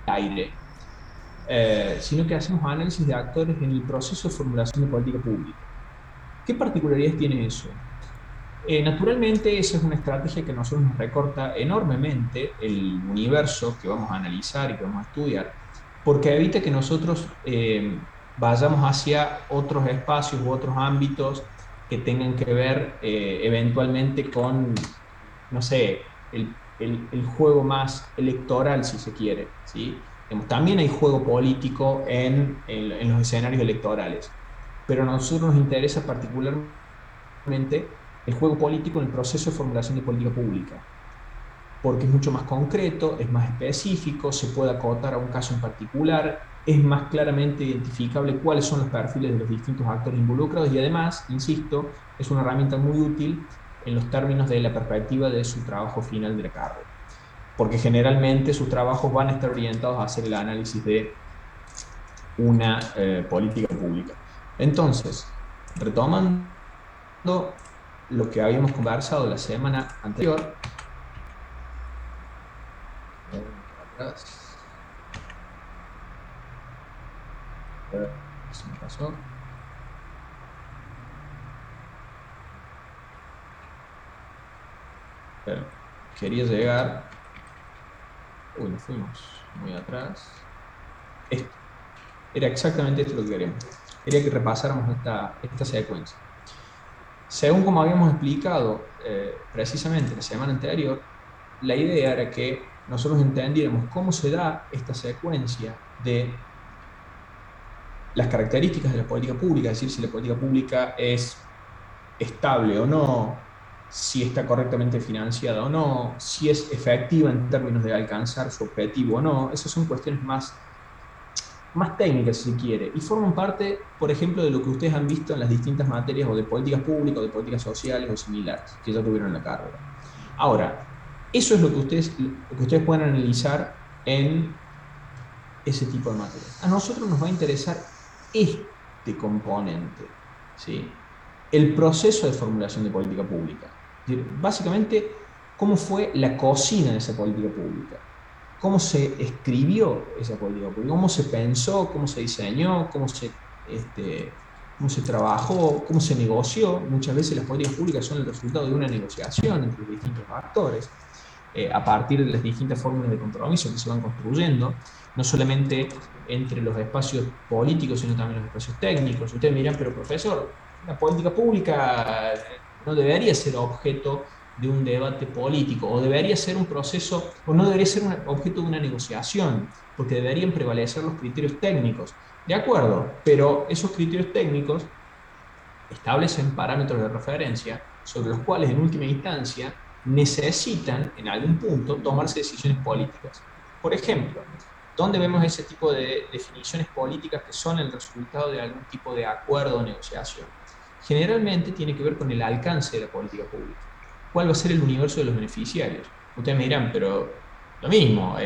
aire, sino que hacemos análisis de actores en el proceso de formulación de política pública. ¿Qué particularidades tiene eso? Naturalmente, esa es una estrategia que a nosotros nos recorta enormemente el universo que vamos a analizar y que vamos a estudiar, porque evita que nosotros vayamos hacia otros espacios u otros ámbitos que tengan que ver eventualmente con, no sé, el juego más electoral, si se quiere, ¿sí? Digamos, también hay juego político en los escenarios electorales, pero a nosotros nos interesa particularmente el juego político en el proceso de formulación de política pública, porque es mucho más concreto, es más específico, se puede acotar a un caso en particular, es más claramente identificable cuáles son los perfiles de los distintos actores involucrados y además, insisto, es una herramienta muy útil en los términos de la perspectiva de su trabajo final de la carrera, porque generalmente sus trabajos van a estar orientados a hacer el análisis de una política pública. Entonces, retomando lo que habíamos conversado la semana anterior, atrás, se me pasó. Pero quería llegar, uy, nos fuimos muy atrás. Esto, era exactamente esto lo que queríamos. Quería que repasáramos esta secuencia. Según como habíamos explicado precisamente la semana anterior, la idea era que nosotros entendiéramos cómo se da esta secuencia de las características de la política pública, es decir, si la política pública es estable o no, si está correctamente financiada o no, si es efectiva en términos de alcanzar su objetivo o no. Esas son cuestiones más técnicas, si se quiere, y forman parte, por ejemplo, de lo que ustedes han visto en las distintas materias o de políticas públicas o de políticas sociales o similares que ya tuvieron en la carrera. Ahora, eso es lo que ustedes pueden analizar en ese tipo de materias. A nosotros nos va a interesar este componente, ¿sí? El proceso de formulación de política pública. Es decir, básicamente, cómo fue la cocina de esa política pública, cómo se escribió esa política pública, cómo se pensó, cómo se diseñó, cómo se trabajó, cómo se negoció. Muchas veces las políticas públicas son el resultado de una negociación entre los distintos actores a partir de las distintas fórmulas de compromiso que se van construyendo, no solamente entre los espacios políticos, sino también los espacios técnicos. Ustedes me dirán, pero profesor, la política pública no debería ser objeto de un debate político, o debería ser un proceso, o no debería ser objeto de una negociación, porque deberían prevalecer los criterios técnicos. De acuerdo, pero esos criterios técnicos establecen parámetros de referencia sobre los cuales en última instancia necesitan en algún punto tomarse decisiones políticas. Por ejemplo, ¿dónde vemos ese tipo de definiciones políticas que son el resultado de algún tipo de acuerdo o negociación? Generalmente tiene que ver con el alcance de la política pública. ¿Cuál va a ser el universo de los beneficiarios? Ustedes me dirán, pero lo mismo,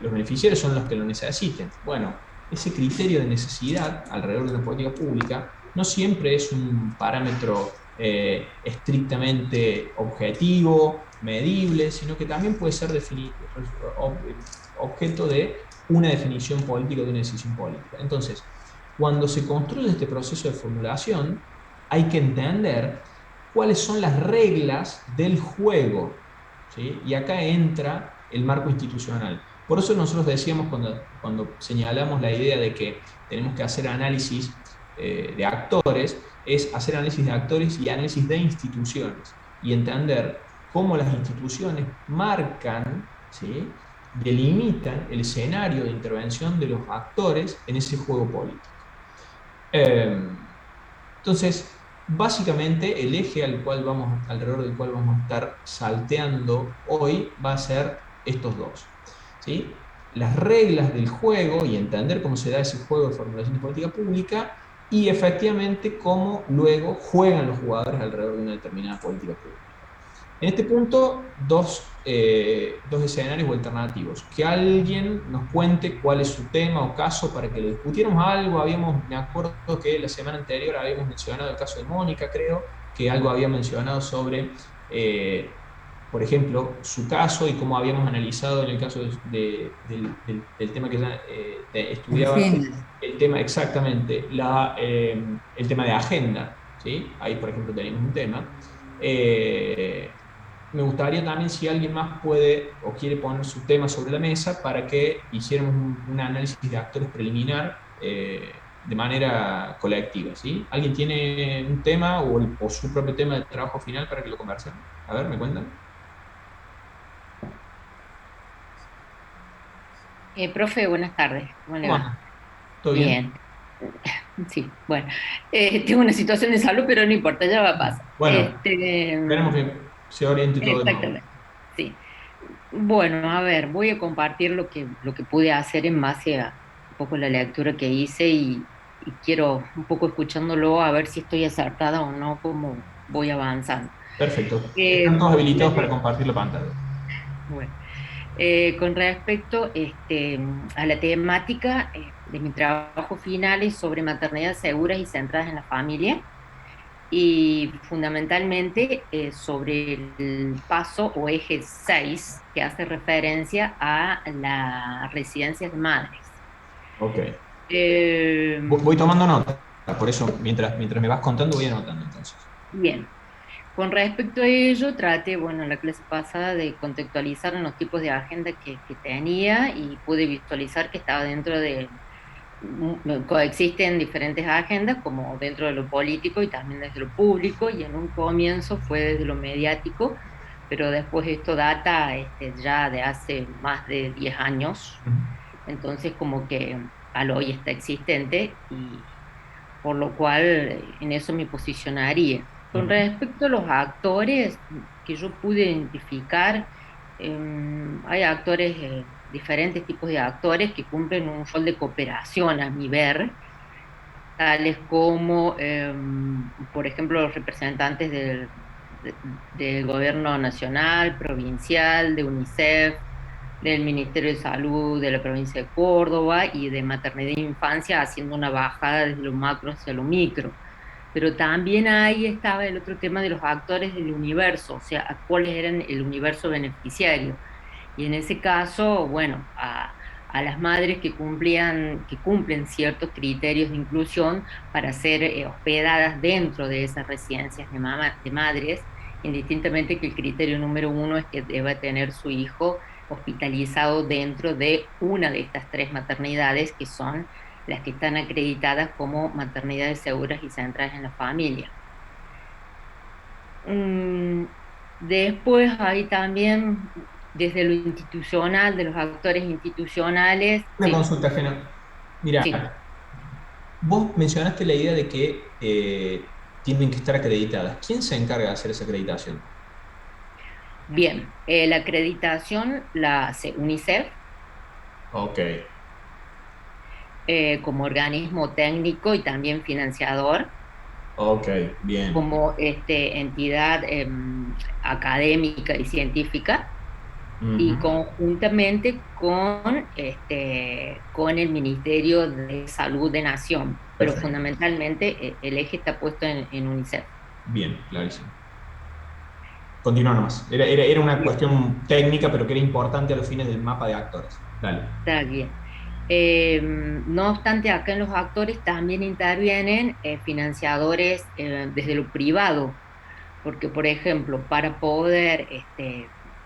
los beneficiarios son los que lo necesiten. Bueno, ese criterio de necesidad alrededor de una política pública no siempre es un parámetro estrictamente objetivo, medible, sino que también puede ser objeto de una definición política, de una decisión política. Entonces, cuando se construye este proceso de formulación, hay que entender cuáles son las reglas del juego, ¿sí? Y acá entra el marco institucional. Por eso nosotros decíamos cuando señalamos la idea de que tenemos que hacer análisis de actores, es hacer análisis de actores y análisis de instituciones y entender cómo las instituciones marcan, ¿sí? Delimitan el escenario de intervención de los actores en ese juego político. Entonces, básicamente el eje alrededor del cual vamos a estar salteando hoy va a ser estos dos, ¿sí? Las reglas del juego y entender cómo se da ese juego de formulación de política pública y efectivamente cómo luego juegan los jugadores alrededor de una determinada política pública. En este punto, dos escenarios o alternativos. Que alguien nos cuente cuál es su tema o caso para que lo discutiéramos algo. Me acuerdo que la semana anterior habíamos mencionado el caso de Mónica, creo, que algo había mencionado sobre por ejemplo, su caso y cómo habíamos analizado en el caso del tema que ella estudiaba, Agenda. el tema exactamente, el tema de agenda, ¿sí? Ahí, por ejemplo, tenemos un tema. Eh, Me gustaría también si alguien más puede o quiere poner su tema sobre la mesa para que hiciéramos un análisis de actores preliminar de manera colectiva, ¿sí? ¿Alguien tiene un tema o su propio tema de trabajo final para que lo conversemos? A ver, ¿me cuentan? Profe, buenas tardes. ¿Cómo le ¿Cómo va? andan? ¿Todo bien? Bien. Sí, bueno. Tengo una situación de salud, pero no importa, ya va a pasar. Bueno, esperemos que se oriente todo de nuevo. Exactamente. Sí. Bueno, a ver, voy a compartir lo que pude hacer en base a un poco la lectura que hice y quiero un poco escuchándolo a ver si estoy acertada o no, cómo voy avanzando. Perfecto. Están todos Eh, la habilitados para te- compartir la pantalla. bueno. Con respecto a la temática de mi trabajo final es sobre maternidad seguras y centradas en la familia y fundamentalmente sobre el paso o eje 6 que hace referencia a las residencias de madres. Ok. Eh, Voy tomando nota. Por eso, mientras me vas contando, voy anotando entonces. Bien, con respecto a ello, traté, bueno, en la clase pasada de contextualizar en los tipos de agenda que tenía y pude visualizar que estaba dentro de coexisten diferentes agendas, como dentro de lo político y también desde lo público, y en un comienzo fue desde lo mediático, pero después esto data ya de hace más de 10 años, Ujú. entonces como que al hoy está existente y por lo cual en eso me posicionaría. Con Ujú. respecto a los actores que yo pude identificar, hay actores, diferentes tipos de actores que cumplen un rol de cooperación a mi ver, tales como, por ejemplo, los representantes del gobierno nacional, provincial, de UNICEF, del Ministerio de Salud de la provincia de Córdoba y de Maternidad e Infancia, haciendo una bajada desde lo macro hacia lo micro. Pero también ahí estaba el otro tema de los actores del universo, o sea, a cuáles eran el universo beneficiario. Y en ese caso, bueno, a las madres que cumplen ciertos criterios de inclusión para ser hospedadas dentro de esas residencias de madres, indistintamente que el criterio número uno es que deba tener su hijo hospitalizado dentro de una de estas tres maternidades que son las que están acreditadas como maternidades seguras y centradas en la familia. Mm, Después hay también desde lo institucional, de los actores institucionales, Una sí, consulta, Gena. Mira, sí, vos mencionaste la idea de que tienen que estar acreditadas. ¿Quién se encarga de hacer esa acreditación? bien. La acreditación la hace UNICEF Ok, como organismo técnico y también financiador, ok, bien. como entidad académica y científica y Ujú. conjuntamente con el Ministerio de Salud de Nación, pero Perfecto. fundamentalmente el eje está puesto en UNICEF. Bien, clarísimo. Continúa nomás. Era una Bien, cuestión técnica, pero que era importante a los fines del mapa de actores. Dale. está bien. No obstante, acá en los actores también intervienen financiadores desde lo privado, porque, por ejemplo, para poder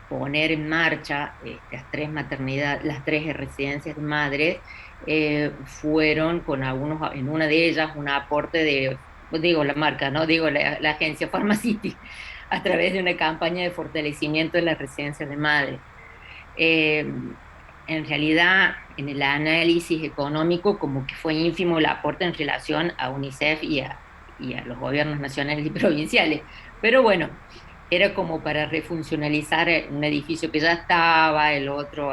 poner en marcha las tres residencias de madres, fueron con algunos, en una de ellas, un aporte de, digo la marca, no digo la agencia Pharmacity, a través de una campaña de fortalecimiento de las residencias de madres. Eh, en realidad, en el análisis económico, como que fue ínfimo el aporte en relación a UNICEF y a los gobiernos nacionales y provinciales. Pero bueno, era como para refuncionalizar un edificio que ya estaba, el otro,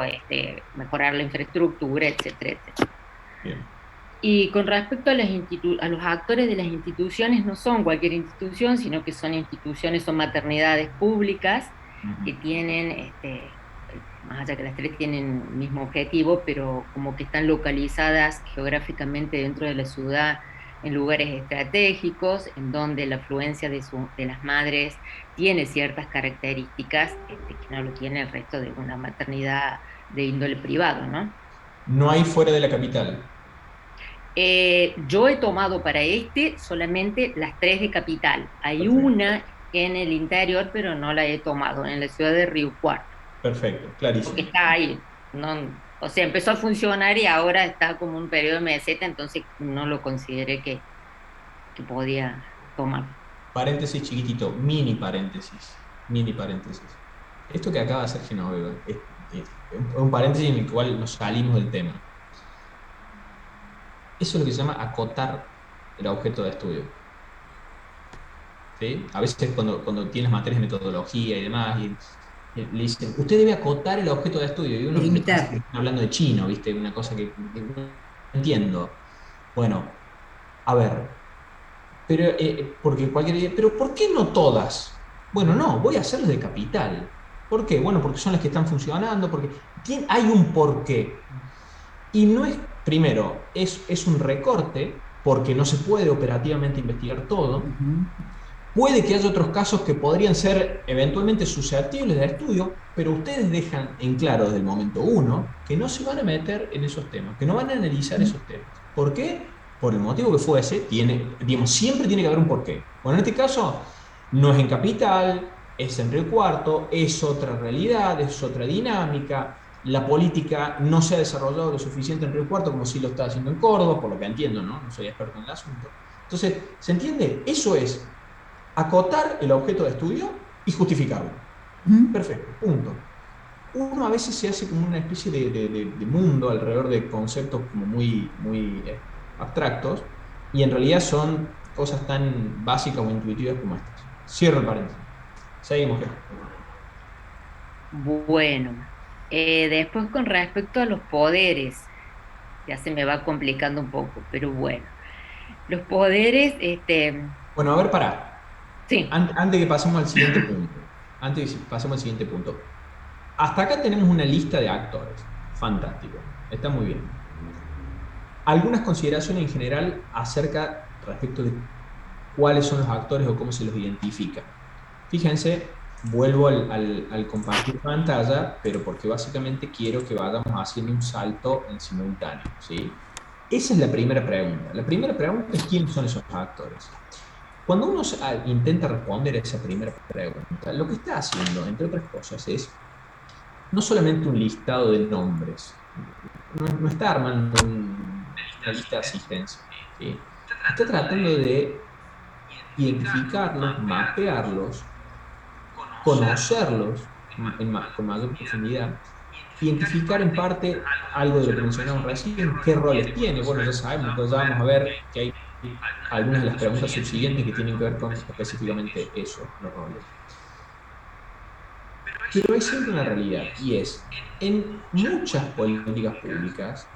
mejorar la infraestructura, etcétera, etcétera. Bien. Y con respecto a, a los actores de las instituciones, no son cualquier institución, sino que son instituciones, son maternidades públicas Ujú. que tienen, más allá que las tres tienen el mismo objetivo, pero como que están localizadas geográficamente dentro de la ciudad, en lugares estratégicos, en donde la afluencia de las madres tiene ciertas características que no lo tiene el resto de una maternidad de índole privado, ¿no? No hay fuera de la capital. Yo he tomado para este solamente las tres de capital. Hay Perfecto, una en el interior, pero no la he tomado, en la ciudad de Río Cuarto, perfecto, porque clarísimo. está ahí. No, o sea, empezó a funcionar y ahora está como un periodo de meseta, entonces no lo consideré que podía tomar. Paréntesis chiquitito, mini paréntesis. Esto que acaba de hacer Genoveva es un paréntesis en el cual nos salimos del tema. Eso es lo que se llama acotar el objeto de estudio. ¿Sí? A veces cuando tienes materias de metodología y demás, le dicen, usted debe acotar el objeto de estudio, y uno le parece que Delimitar. está hablando de chino, ¿viste? Una cosa que no entiendo. Bueno, a ver, porque pero ¿por qué no todas? Bueno, no, voy a hacerlas de capital. ¿Por qué? Bueno, porque son las que están funcionando, porque hay un porqué. Y no es, primero, es un recorte, porque no se puede operativamente investigar todo. Ujú. Puede que haya otros casos que podrían ser eventualmente susceptibles de estudio, pero ustedes dejan en claro desde el momento uno que no se van a meter en esos temas, que no van a analizar esos temas. ¿Por qué? Por el motivo que fuese, digamos, siempre tiene que haber un porqué. Bueno, en este caso, no es en capital, es en Río Cuarto, es otra realidad, es otra dinámica. La política no se ha desarrollado lo suficiente en Río Cuarto como sí lo está haciendo en Córdoba, por lo que entiendo, ¿no? No soy experto en el asunto. Entonces, ¿se entiende? Eso es acotar el objeto de estudio y justificarlo. Ujú. Perfecto, punto. Uno a veces se hace como una especie de mundo alrededor de conceptos como muy abstractos y en realidad son cosas tan básicas o intuitivas como estas. Cierro el paréntesis. Seguimos. Bueno, después con respecto a los poderes, ya se me va complicando un poco, pero bueno, los poderes, Bueno, a ver, pará. sí, Antes que pasemos al siguiente punto. Antes que pasemos al siguiente punto. Hasta acá tenemos una lista de actores. Fantástico. Está muy bien. Algunas consideraciones en general acerca respecto de cuáles son los actores o cómo se los identifica. Fíjense, vuelvo al compartir pantalla, pero porque básicamente quiero que vayamos haciendo un salto en simultáneo, ¿sí? Esa es la primera pregunta. La primera pregunta es quiénes son esos actores. Cuando uno intenta responder a esa primera pregunta, lo que está haciendo, entre otras cosas, es no solamente un listado de nombres, no está armando una lista de asistencia, ¿sí? Está tratando de identificarlos, mapearlos, conocerlos con mayor profundidad, identificar en parte algo de lo que mencionamos recién, qué roles tiene. Bueno, ya sabemos, entonces ya vamos a ver que hay algunas de las preguntas subsiguientes que tienen que ver con específicamente eso, los roles. Pero hay siempre una realidad, y es, en muchas políticas públicas,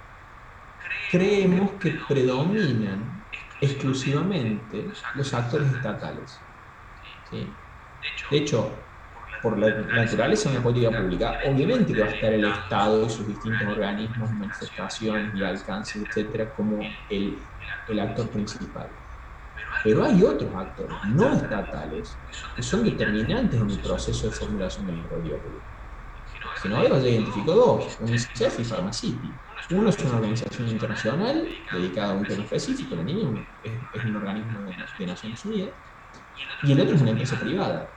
creemos que predominan exclusivamente los actores estatales, ¿sí? De hecho, por la naturaleza de una política pública, obviamente que va a estar el Estado y sus distintos organismos y manifestaciones y alcances, etcétera, como el actor principal. Pero hay otros actores no estatales que son determinantes en el proceso de formulación de la política pública. Genoveva ya identificó dos, UNICEF y Pharmacity. Uno es una organización internacional dedicada a un tema específico, la niña es un organismo de Naciones Unidas, y el otro es una empresa privada,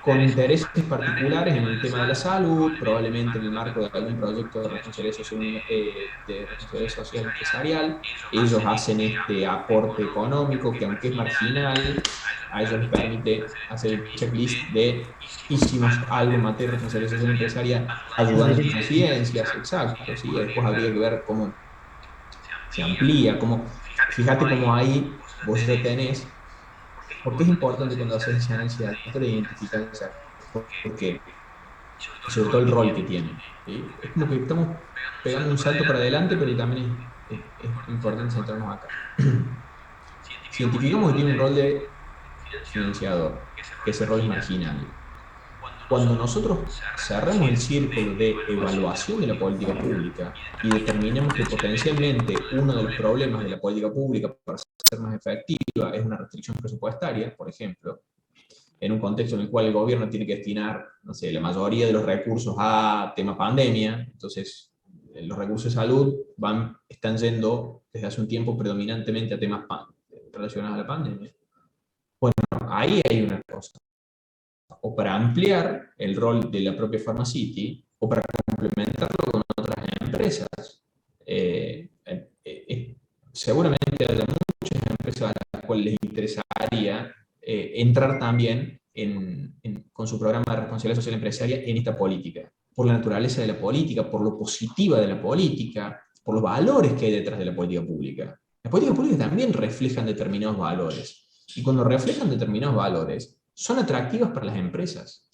con intereses particulares en el tema de la salud, probablemente en el marco de algún proyecto de responsabilidad social empresarial. Ellos hacen este aporte económico que, aunque es marginal, a ellos les permite hacer el checklist de hicimos algo en materia de responsabilidad social empresarial Los ayudando a sus derechos. residencias, exacto, ¿sí? Después habría que ver cómo se amplía, fíjate cómo ahí vos ya tenés, porque es importante cuando haces ese análisis de actores identificar ese actor, porque sobre todo el rol que tiene, ¿sí? Es como que estamos pegando un salto para adelante, pero también es importante centrarnos acá. Si identificamos que tiene un rol de financiador, que ese rol es marginal. Cuando nosotros cerramos el círculo de evaluación de la política pública y determinemos que potencialmente uno de los problemas de la política pública para ser más efectiva es una restricción presupuestaria, por ejemplo, en un contexto en el cual el gobierno tiene que destinar, no sé, la mayoría de los recursos a tema pandemia. Entonces los recursos de salud están yendo desde hace un tiempo predominantemente a temas relacionados a la pandemia. Bueno, ahí hay una cosa. O para ampliar el rol de la propia Pharmacity, o para complementarlo con otras empresas. Seguramente hay muchas empresas a las cuales les interesaría entrar también con su programa de responsabilidad social empresaria en esta política, por la naturaleza de la política, por lo positiva de la política, por los valores que hay detrás de la política pública. Las políticas públicas también reflejan determinados valores, y cuando reflejan determinados valores, son atractivas para las empresas,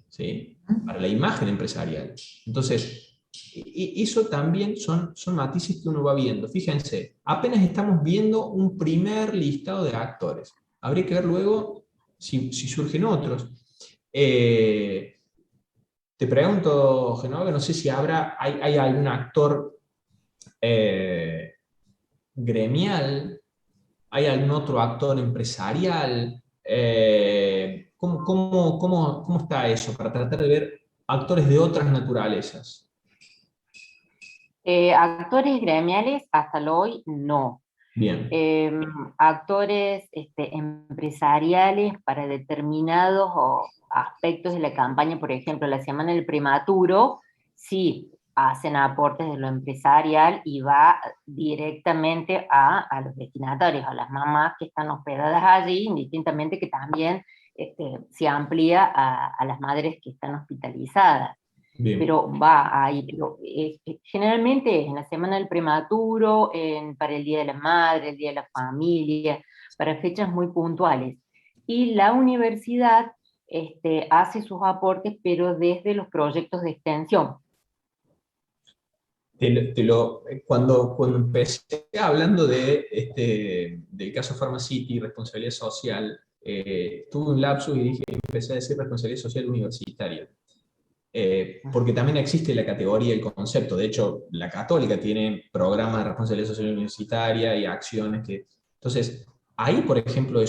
¿sí? Para la imagen empresarial. Entonces, eso también son matices que uno va viendo. Fíjense, apenas estamos viendo un primer listado de actores. Habría que ver luego si surgen otros. Te pregunto, Genova, no sé si hay algún actor gremial, hay algún otro actor empresarial. ¿Cómo está eso? Para tratar de ver actores de otras naturalezas. Actores gremiales hasta el hoy no. Bien. Actores empresariales para determinados aspectos de la campaña, por ejemplo, la Semana del Prematuro, sí hacen aportes de lo empresarial y va directamente a los destinatarios, a las mamás que están hospedadas allí, indistintamente que también se amplía a las madres que están hospitalizadas. Bien. Pero va ahí, pero generalmente es en la semana del prematuro, para el Día de la Madre, el Día de la Familia, para fechas muy puntuales. Y la universidad hace sus aportes, pero desde los proyectos de extensión. Cuando empecé hablando del caso Pharmacity y responsabilidad social, tuve un lapsus y empecé a decir responsabilidad social universitaria. Porque también existe la categoría y el concepto. De hecho, la Católica tiene programas de responsabilidad social universitaria y acciones que... Entonces, ahí, por ejemplo,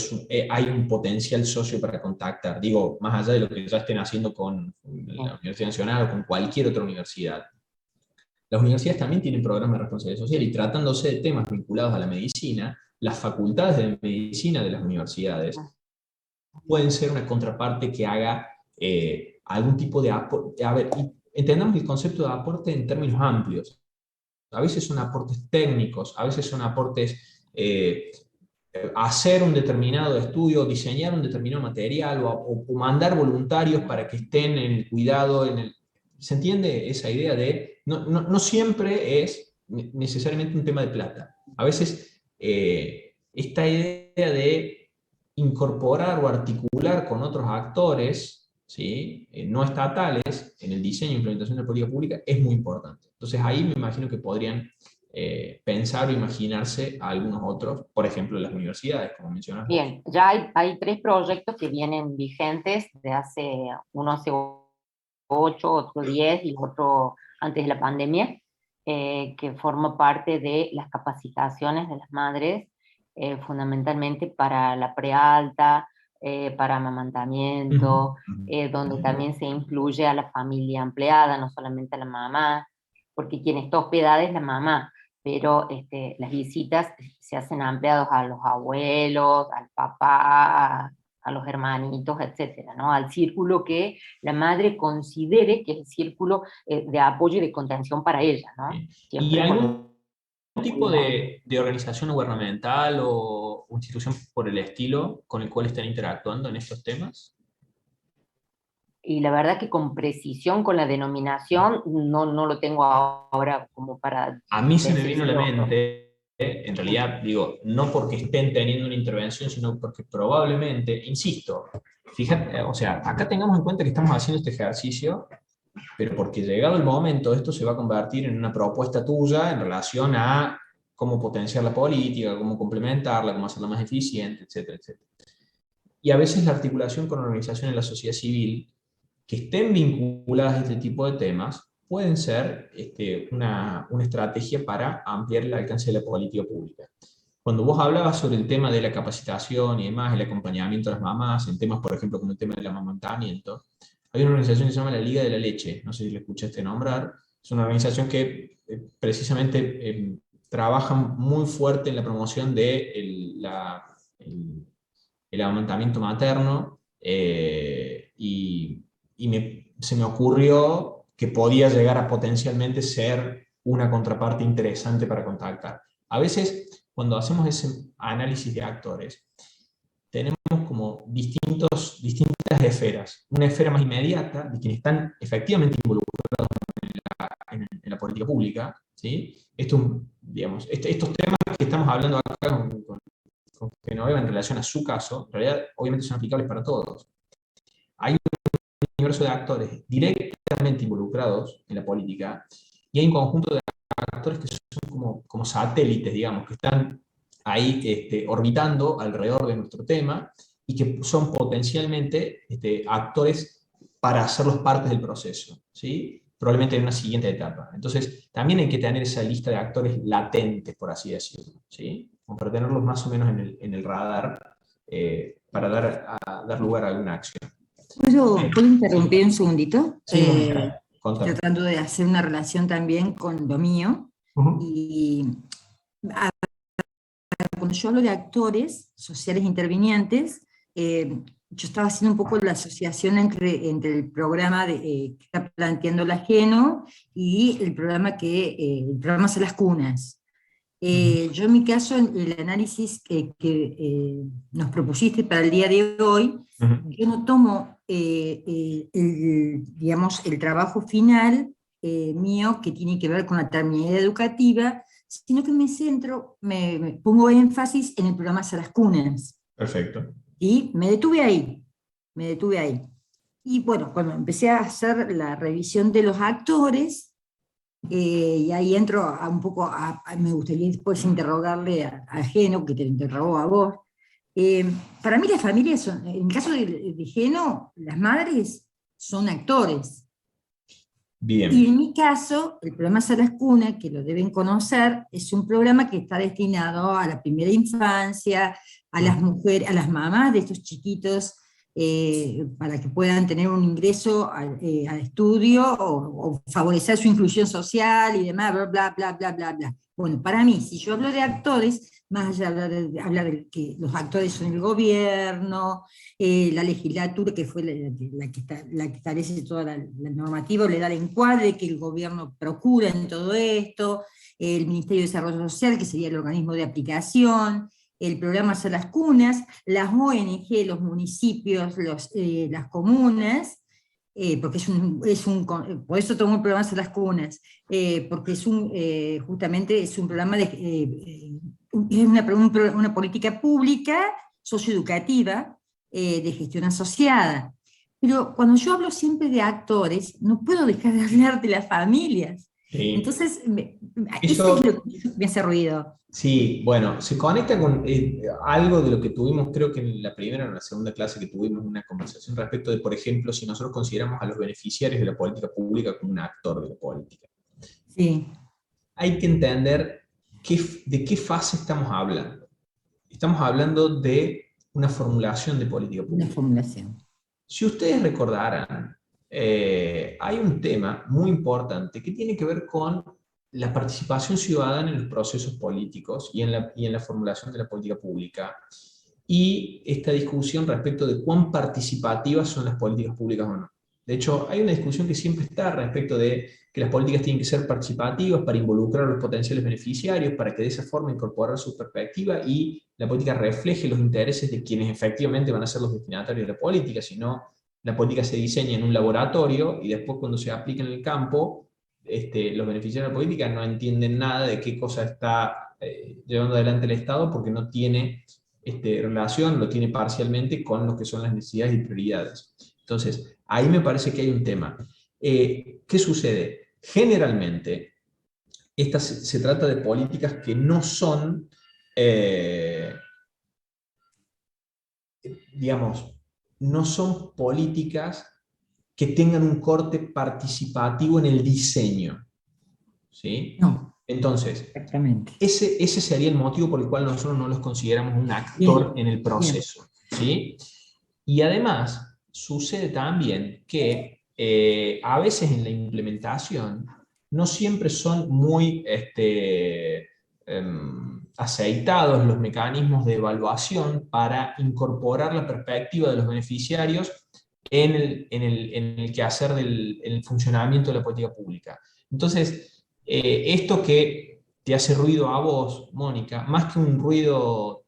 hay un potencial socio para contactar. Digo, más allá de lo que ya estén haciendo con la Universidad Nacional o con cualquier otra universidad. Las universidades también tienen programas de responsabilidad social, y tratándose de temas vinculados a la medicina, las facultades de medicina de las universidades pueden ser una contraparte que haga algún tipo de aporte. A ver, entendamos el concepto de aporte en términos amplios. A veces son aportes técnicos, a veces son aportes hacer un determinado estudio, diseñar un determinado material o mandar voluntarios para que estén en el cuidado. ¿Se entiende esa idea de no siempre es necesariamente un tema de plata? A veces esta idea de incorporar o articular con otros actores, ¿sí? No estatales en el diseño e implementación de la política pública es muy importante. Entonces ahí me imagino que podrían pensar o imaginarse a algunos otros, por ejemplo las universidades, como mencionas. Bien, ya hay 3 proyectos que vienen vigentes de uno hace 8, otro 10 y otro antes de la pandemia, que forma parte de las capacitaciones de las madres, fundamentalmente para la prealta, para amamantamiento, donde también se incluye a la familia empleada, no solamente a la mamá, porque quien está hospedada es la mamá, pero las visitas se hacen ampliados a los abuelos, al papá, a los hermanitos, etcétera, ¿no? Al círculo que la madre considere que es el círculo de apoyo y de contención para ella, ¿no? ¿Y algún tipo cuidado. de organización gubernamental o institución por el estilo con el cual están interactuando en estos temas? Y la verdad que con precisión, con la denominación, no lo tengo ahora como para A mí se me vino a la decirlo. mente, en realidad, digo, no porque estén teniendo una intervención, sino porque probablemente, insisto, fíjate, o sea, acá tengamos en cuenta que estamos haciendo este ejercicio, pero porque llegado el momento, esto se va a convertir en una propuesta tuya en relación a cómo potenciar la política, cómo complementarla, cómo hacerla más eficiente, etcétera, etcétera. Y a veces la articulación con organizaciones de la sociedad civil que estén vinculadas a este tipo de temas pueden ser una estrategia para ampliar el alcance de la política pública. cuando vos hablabas sobre el tema de la capacitación y demás, el acompañamiento a las mamás, en temas, por ejemplo, como el tema del amamantamiento, hay una organización que se llama la Liga de la Leche, no sé si la escuchaste nombrar, es una organización que precisamente trabaja muy fuerte en la promoción de el amamantamiento materno, y se me ocurrió que podía llegar a potencialmente ser una contraparte interesante para contactar. A veces, cuando hacemos ese análisis de actores, tenemos como distintas esferas. Una esfera más inmediata, de quienes están efectivamente involucrados en la política pública, ¿sí? Digamos, estos temas que estamos hablando acá con Genoveva en relación a su caso, en realidad obviamente son aplicables para todos. Hay un universo de actores directamente involucrados en la política y hay un conjunto de actores que son como satélites, digamos, que están ahí orbitando alrededor de nuestro tema y que son potencialmente actores para hacerlos partes del proceso, ¿sí? Probablemente en una siguiente etapa. Entonces, también hay que tener esa lista de actores latentes, por así decirlo, ¿sí? Como para tenerlos más o menos en el radar, para dar lugar a alguna acción. ¿Puedo Sí, interrumpir un segundito? sí, Mónica, Estoy contame. tratando de hacer una relación también con lo mío. Ujú, Y cuando yo hablo de actores sociales intervinientes, yo estaba haciendo un poco la asociación entre el programa que está planteando la GENO y el programa Salas Cunas. ujú, Yo en mi caso, en el análisis que nos propusiste para el día de hoy, ujú. yo no tomo, digamos, el trabajo final mío que tiene que ver con la terminalidad educativa, sino que me centro, me pongo énfasis en el programa Salas Cunas. Perfecto. Y me detuve ahí. Y bueno, cuando empecé a hacer la revisión de los actores, y ahí entro a un poco, me gustaría después interrogarle a Geno, que te interrogó a vos. Para mí las familias son, en el caso de Geno, las madres son actores. Y en Bien. mi caso, el programa Salas Cuna, que lo deben conocer, es un programa que está destinado a la primera infancia, a las Ujú. mujeres, a las mamás de estos chiquitos, para que puedan tener un ingreso al estudio o favorecer su inclusión social y demás, bla, bla, bla, bla, bla, bla. Bueno, para mí, si yo hablo de actores, más allá de hablar de que los actores son el gobierno, la legislatura, que fue la que establece toda la normativa, le da el encuadre que el gobierno procura en todo esto, el Ministerio de Desarrollo Social, que sería el organismo de aplicación, el programa Salas Cunas, las ONG, los municipios, las comunas, porque por eso tomó el programa Salas Cunas, porque justamente es un programa es una política pública socioeducativa de gestión asociada. Pero cuando yo hablo siempre de actores, no puedo dejar de hablar de las familias. Sí. Entonces, ese es lo Eso, que me hace ruido. sí, bueno, se conecta con algo de lo que tuvimos, creo que en la primera o en la segunda clase que tuvimos una conversación respecto de, por ejemplo, si nosotros consideramos a los beneficiarios de la política pública como un actor de la política. Sí, Hay que entender de qué fase estamos hablando. Estamos hablando de una formulación de política una pública. formulación. Si ustedes recordarán, hay un tema muy importante que tiene que ver con la participación ciudadana en los procesos políticos y en la formulación de la política pública, y esta discusión respecto de cuán participativas son las políticas públicas o no. De hecho, hay una discusión que siempre está respecto de que las políticas tienen que ser participativas para involucrar a los potenciales beneficiarios, para que de esa forma incorporar su perspectiva y la política refleje los intereses de quienes efectivamente van a ser los destinatarios de la política. Si no, la política se diseña en un laboratorio y después cuando se aplica en el campo, los beneficiarios de la política no entienden nada de qué cosa está llevando adelante el Estado, porque no tiene relación, lo tiene parcialmente con lo que son las necesidades y prioridades. Entonces, ahí me parece que hay un tema. ¿Qué sucede? Generalmente, se trata de políticas que no son, eh, digamos, no son políticas que tengan un corte participativo en el diseño, ¿sí? No. Entonces, Exactamente. ese sería el motivo por el cual nosotros no los consideramos un actor Bien, en el bien. proceso, ¿sí? Y además, sucede también que a veces en la implementación no siempre son muy aceitados los mecanismos de evaluación para incorporar la perspectiva de los beneficiarios en el quehacer en el funcionamiento de la política pública. Entonces, esto que te hace ruido a vos, Mónica, más que un ruido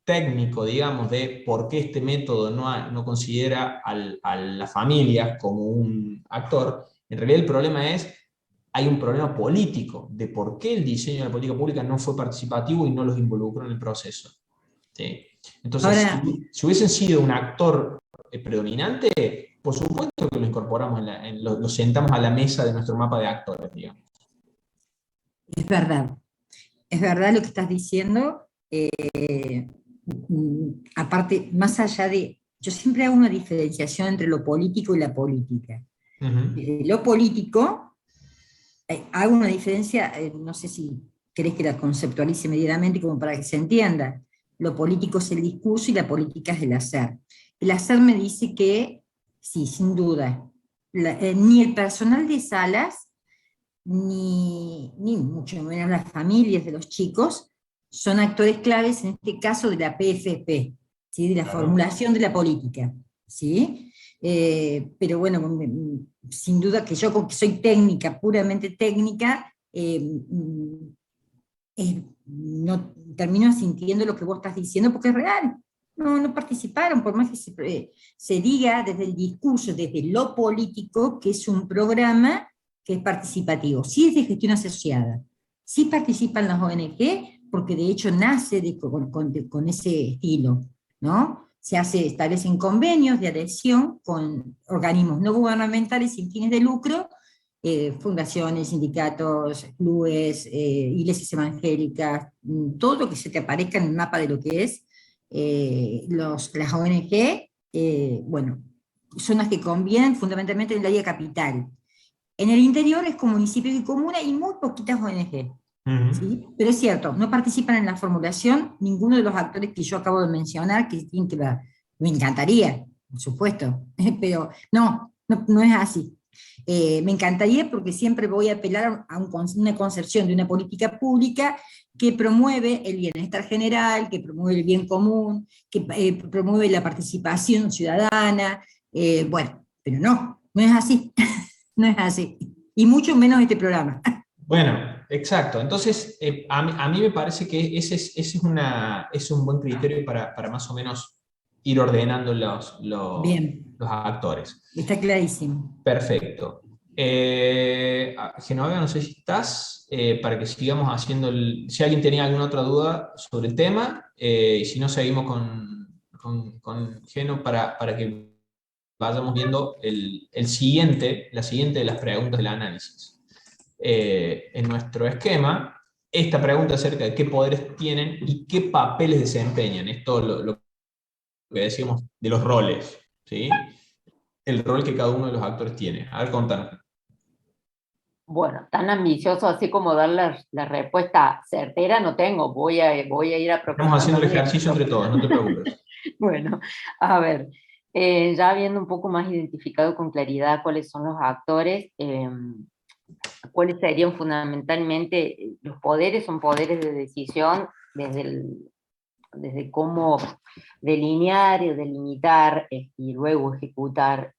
técnico, digamos, de por qué este método no considera a la familia como un actor, en realidad el problema es, hay un problema político de por qué el diseño de la política pública no fue participativo y no los involucró en el proceso. ¿Sí? Entonces, Ahora, si hubiesen sido un actor predominante, por supuesto que lo incorporamos, lo sentamos a la mesa de nuestro mapa de actores, digamos. es verdad lo que estás diciendo. Aparte, más allá de, yo siempre hago una diferenciación entre lo político y la política. Uh -huh. Desde lo político, hago una diferencia, no sé si querés que la conceptualice medianamente como para que se entienda. Lo político es el discurso y la política es el hacer. El hacer me dice que, sí, sin duda, ni el personal de salas, ni mucho menos las familias de los chicos, son actores claves en este caso de la PFP, ¿sí? De la Claro. formulación de la política. ¿Sí? Pero bueno, sin duda que yo, que soy técnica, puramente técnica, no termino sintiendo lo que vos estás diciendo porque es real. No participaron, por más que se diga desde el discurso, desde lo político, que es un programa que es participativo. Sí es de gestión asociada, sí participan las ONG, porque de hecho nace con ese estilo, ¿no? Establecen convenios de adhesión con organismos no gubernamentales sin fines de lucro, fundaciones, sindicatos, clubes, iglesias evangélicas, todo lo que se te aparezca en el mapa de lo que es las ONG, bueno, son las que convienen fundamentalmente en el área capital. En el interior es con municipios y comunas y muy poquitas ONG. Uh -huh. ¿Sí? Pero es cierto, no participan en la formulación ninguno de los actores que yo acabo de mencionar, que tienen que me encantaría, por supuesto, pero no es así. Me encantaría porque siempre voy a apelar a una concepción de una política pública que promueve el bienestar general, que promueve el bien común, que promueve la participación ciudadana, bueno, pero no es así, no es así, y mucho menos este programa. Bueno, exacto. Entonces, a mí me parece que es un buen criterio para más o menos ir ordenando Bien, los actores. está clarísimo. Perfecto. Genoveva, no sé si estás, para que sigamos haciendo si alguien tenía alguna otra duda sobre el tema, y si no, seguimos con Geno para que vayamos viendo la siguiente de las preguntas del análisis. En nuestro esquema, esta pregunta acerca de qué poderes tienen y qué papeles desempeñan. Esto lo que decíamos de los roles, ¿sí? El rol que cada uno de los actores tiene. A ver, contanos. Bueno, tan ambicioso así como dar la respuesta certera no tengo, voy a ir Estamos haciendo el aproximándome. ejercicio entre todos, no te preocupes. Bueno, a ver, ya habiendo un poco más identificado con claridad cuáles son los actores, cuáles serían fundamentalmente los poderes, son poderes de decisión desde cómo delinear y delimitar y luego ejecutar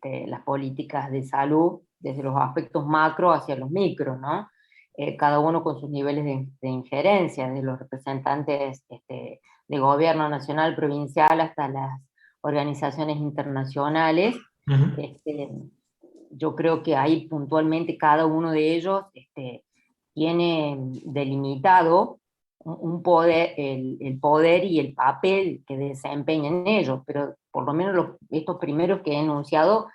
las políticas de salud desde los aspectos macro hacia los micros, ¿no? Cada uno con sus niveles de injerencia, desde los representantes de gobierno nacional, provincial, hasta las organizaciones internacionales. Uh -huh. Yo creo que ahí puntualmente cada uno de ellos tiene delimitado un poder, el poder y el papel que desempeñan ellos, pero por lo menos estos primeros que he enunciado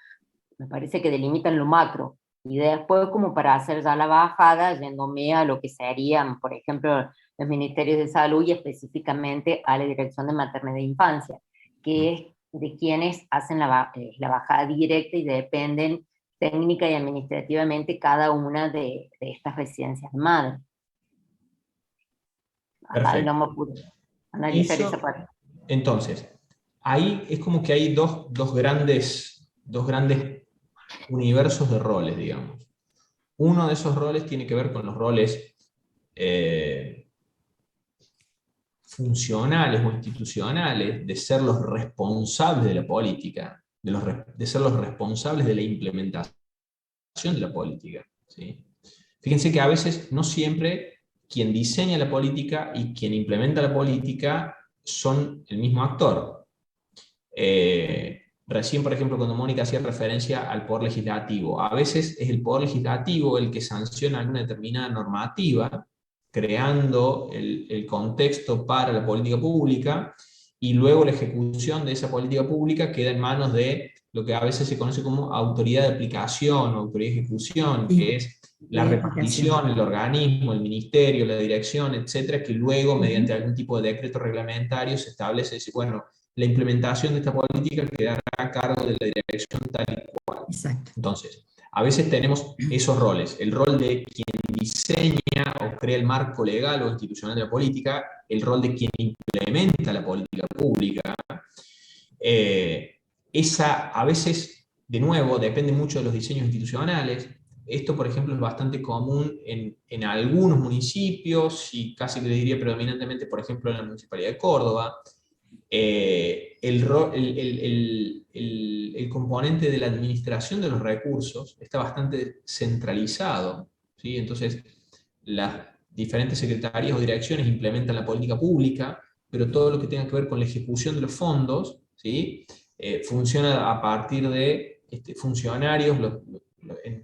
me parece que delimitan lo macro, y después como para hacer ya la bajada, yéndome a lo que serían, por ejemplo, los ministerios de salud y específicamente a la Dirección de Maternidad e Infancia, que es de quienes hacen la bajada directa y dependen técnica y administrativamente cada una de estas residencias de madre. hasta ahí Perfecto. no me pude analizar esa Eso, parte. entonces, ahí es como que hay dos grandes universos de roles, digamos. Uno de esos roles tiene que ver con los roles funcionales o institucionales, de ser los responsables de la política, de ser los responsables de la implementación de la política. ¿Sí? Fíjense que a veces no siempre quien diseña la política y quien implementa la política son el mismo actor. Recién, por ejemplo, cuando Mónica hacía referencia al poder legislativo, a veces es el poder legislativo el que sanciona alguna determinada normativa, creando el contexto para la política pública, y luego la ejecución de esa política pública queda en manos de lo que a veces se conoce como autoridad de aplicación o autoridad de ejecución, Sí, que es la de repartición, aplicación. el organismo, el ministerio, la dirección, etcétera, que luego, Ujú. mediante algún tipo de decreto reglamentario, se establece, dice, bueno, la implementación de esta política quedará a cargo de la dirección tal y cual. Exacto. Entonces, a veces tenemos esos roles, el rol de quien diseña o crea el marco legal o institucional de la política, el rol de quien implementa la política pública. Esa a veces, de nuevo, depende mucho de los diseños institucionales. Esto, por ejemplo, es bastante común en algunos municipios y casi que le diría predominantemente, por ejemplo, en la Municipalidad de Córdoba. El componente de la administración de los recursos está bastante centralizado, ¿sí? Entonces, las diferentes secretarías o direcciones implementan la política pública, pero todo lo que tenga que ver con la ejecución de los fondos, ¿sí? Funciona a partir de funcionarios,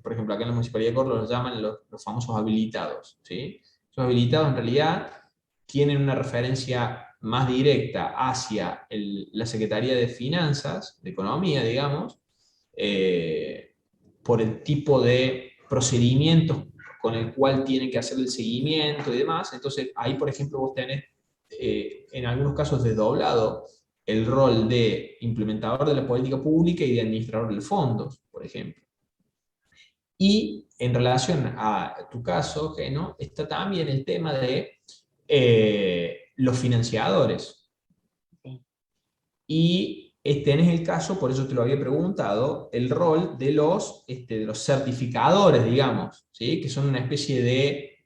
por ejemplo, acá en la Municipalidad de Córdoba los llaman los famosos habilitados, ¿sí? Esos habilitados en realidad tienen una referencia más directa hacia la Secretaría de Finanzas, de Economía, digamos, por el tipo de procedimientos con el cual tienen que hacer el seguimiento y demás. Entonces, ahí, por ejemplo, vos tenés, en algunos casos, desdoblado el rol de implementador de la política pública y de administrador de fondos, por ejemplo. Y en relación a tu caso, Geno, está también el tema de los financiadores. Sí. Y tenés el caso, por eso te lo había preguntado, el rol de los certificadores, digamos, ¿sí? Que son una especie de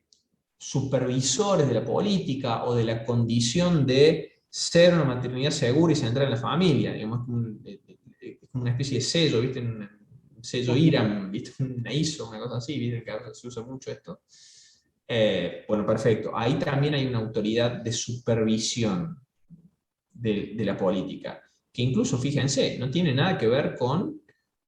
supervisores de la política o de la condición de ser una maternidad segura y centrada en la familia. Digamos, es como una especie de sello, ¿viste? Un sello Sí. IRAM, ¿viste? Una ISO, una cosa así, ¿viste? Que ahora se usa mucho esto. Bueno, perfecto. Ahí también hay una autoridad de supervisión de la política, que incluso, fíjense, no tiene nada que ver con